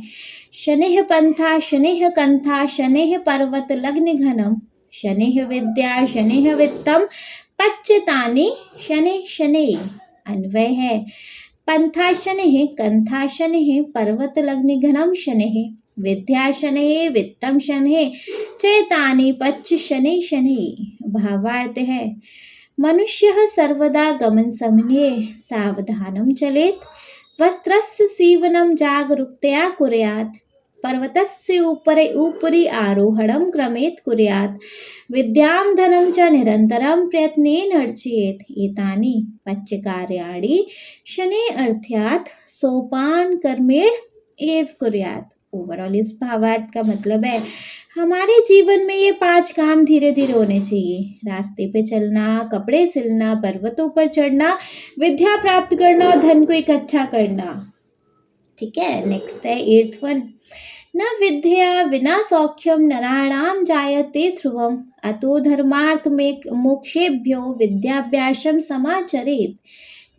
शनैः पंथा शनैः कंथा शनैः पर्वत लग्न घनम शनैः विद्या शनैः वित्तम पच्यतानि शनैः शनैः। अन्वय है पंथा शनैः कंथा शनैः पर्वत लग्न घनम शनैः विद्या शनैः वित्तम शनैः चैतानि पच्च शनैः शनैः। भावार्थ है मनुष्यः सर्वदा गमन समये सावधानं चलेत्, वस्त्रस्य सीवनं जागरूकतया कुर्यात्, पर्वतस्य उपरि आरोहणं क्रमेत् कुर्यात्, विद्यां धनं च निरन्तरं प्रयत्नेन अर्चयेत्। एतानि पञ्चकार्याणि शनैः अर्थात् सोपान कर्मेण एव कुर्यात्। ओवरऑल इस भावार्थ का मतलब है हमारे जीवन में ये 5 काम धीरे धीरे होने चाहिए। रास्ते पे चलना, कपड़े सिलना, पर्वतों पर चढ़ना, विद्या प्राप्त करना और धन को इकट्ठा करना। ठीक है, नेक्स्ट है 8th वन। न विद्या विना सौख्यम नराणाम जायते ध्रुवम अतो धर्मार्थ मोक्षेभ्यो विद्याभ्यासम समाचरेत्।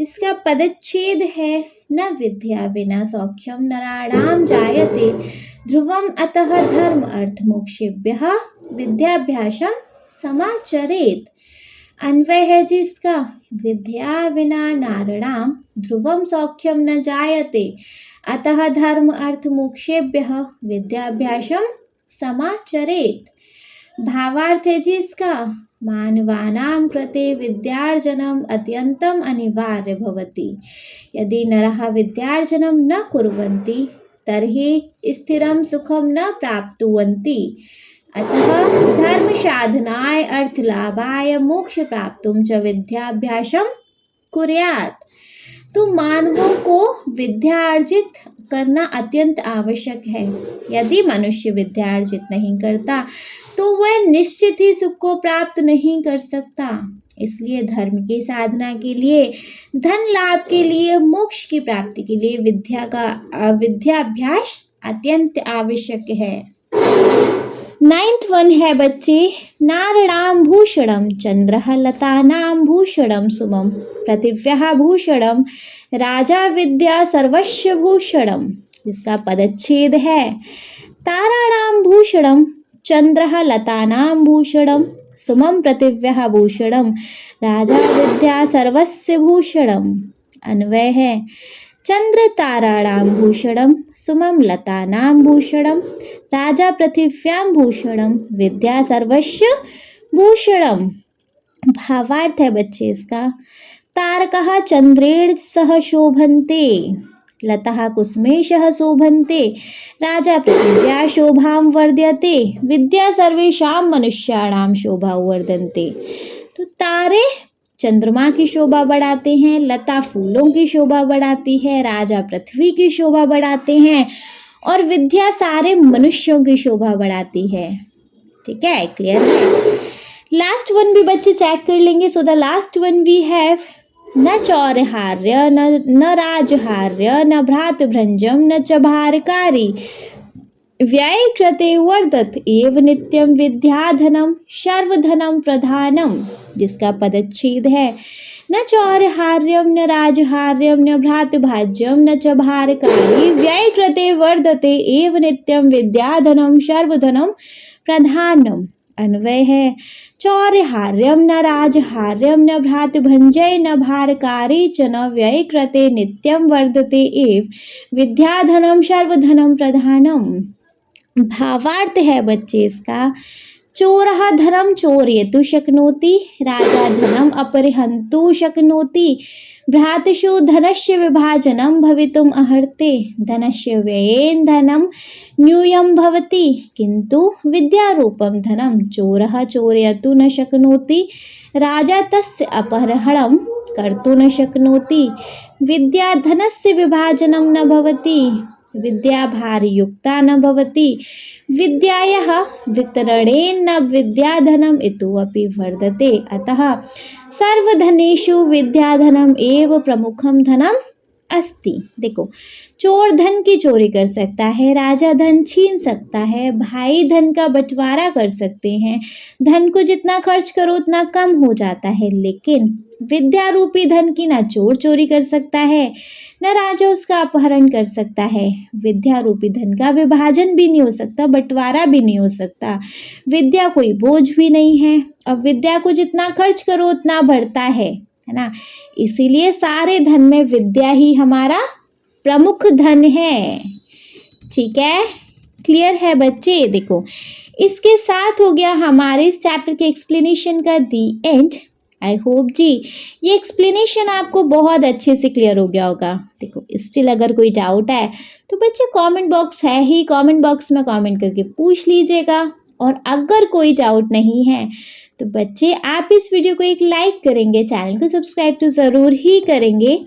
इसका पदच्छेद है न विद्या विना सौख्यम नराणाम जायते ध्रुवम अतः धर्म अर्थ मोक्षेभ्यः विद्याभ्यासम समाचरेत्। अन्वय है जिसका विद्या बिना नारणाम ध्रुवम सौख्यम न जायते अतः धर्म अर्थ मोक्षेभ्यः विद्याभ्यासम समाचरेत्। भावार्थ है जिसका मानवानां कृते विद्यार्जनम् अत्यन्तम् अनिवार्य भवति। यदि नरः विद्यार्जनं न कुर्वन्ति तर्हि स्थिरं सुखं न प्राप्नुवन्ति। अतः धर्म साधनाय अर्थ लाभाय मोक्ष प्राप्तुं च विद्याभ्यासं कुर्यात्। तो मानवों को विद्या अर्जित करना अत्यंत आवश्यक है। यदि मनुष्य विद्या अर्जित नहीं करता तो वह निश्चित ही सुख को प्राप्त नहीं कर सकता। इसलिए धर्म की साधना के लिए, धन लाभ के लिए, मोक्ष की प्राप्ति के लिए विद्याभ्यास अत्यंत आवश्यक है। 9th वन है बच्चे नारणाम भूषणम चंद्रः लतानाम भूषणम सुमम पृथिव्याः भूषणम राजा विद्या सर्वस्य भूषणम। इसका पदच्छेद है ताराणाम भूषणम चंद्रः लतानाम भूषणम सुमम पृथिव्याः भूषणम राजा विद्या सर्वस्य भूषणम। अन्वय है चंद्र ताराणाम भूषणम सुमम लतानाम भूषणम राजा पृथिव्यां भूषणम विद्या सर्वस्य भूषणम। भावार्थ है बच्चे इसका तारकः चंद्रेण सह शोभन्ते लताः कुसुमेशः शोभन्ते राजा पृथिव्या शोभां वर्धयते विद्या सर्वेषां मनुष्याणां शोभा वर्धन्ते। तो तारे चंद्रमा की शोभा बढ़ाते हैं, लता फूलों की शोभा बढ़ाती है, राजा पृथ्वी की शोभा बढ़ाते हैं और विद्या सारे मनुष्यों की शोभा बढ़ाती है। ठीक है, क्लियर है। लास्ट वन भी बच्चे चेक कर लेंगे। So the last one we have न चौर्हार्य न राजहार्य न भ्रातृभ्रंजम न च भारकारी व्यय कृते वर्धत एव नित्यम विद्याधनम सर्वधनम प्रधानम। जिसका पदच्छेद है न चौर्हार्यम न राजहार्यम न भ्रातृभाज्यम न च भारकारी व्यय कृते वर्धते एव नित्यम विद्याधनम सर्वधनम प्रधानम। अन्वय है चौर्हार्यम न राजहार्यम न भ्रातृभंजय न भारकारी च न व्यय कृते नित्यम वर्धते एव विद्याधनम सर्वधनम प्रधानम। भावार्थ है बच्चे इसका चोरः धनं चोरयितुं शक्नोति, राजा धनम् अपहर्तुं शक्नोति, भ्रातृषु धनस्य विभाजनं भवितुम् अर्हति, धनस्य व्ययेन धनं न्यूनं भवति, किन्तु विद्यारूपं धनं चोरः चोरयितुं न शक्नोति, राजा तस्य अपहरणं कर्तुं न शक्नोति, विद्या धनस्य विभाजनं न भवति, विद्या भारयुक्ता न भवति, विद्यायाः वितरणेन न विद्याधनम् इतोऽपि वर्धते, अतः सर्वधनेषु विद्याधनम् एव प्रमुखं धनम् अस्ति। देखो, चोर धन की चोरी कर सकता है, राजा धन छीन सकता है, भाई धन का बंटवारा कर सकते हैं, धन को जितना खर्च करो उतना कम हो जाता है, लेकिन विद्या रूपी धन की ना चोर चोरी कर सकता है न राजा उसका अपहरण कर सकता है। विद्या रूपी धन का विभाजन भी नहीं हो सकता, बंटवारा भी नहीं हो सकता। विद्या कोई बोझ भी नहीं है और विद्या को जितना खर्च करो उतना बढ़ता है ना। इसीलिए सारे धन में विद्या ही हमारा प्रमुख धन है। ठीक है, क्लियर है बच्चे? देखो, इसके साथ हो गया हमारे इस चैप्टर के एक्सप्लेनेशन का दी एंड। आई होप जी ये एक्सप्लेनेशन आपको बहुत अच्छे से क्लियर हो गया होगा। देखो, स्टिल अगर कोई डाउट है तो बच्चे कमेंट बॉक्स है ही, कमेंट बॉक्स में कमेंट करके पूछ लीजिएगा। और अगर कोई डाउट नहीं है तो बच्चे आप इस वीडियो को एक लाइक करेंगे, चैनल को सब्सक्राइब तो ज़रूर ही करेंगे,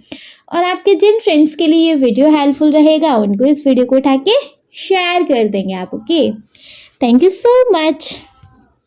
और आपके जिन फ्रेंड्स के लिए ये वीडियो हेल्पफुल रहेगा उनको इस वीडियो को उठा के शेयर कर देंगे आप। Okay, thank you so much.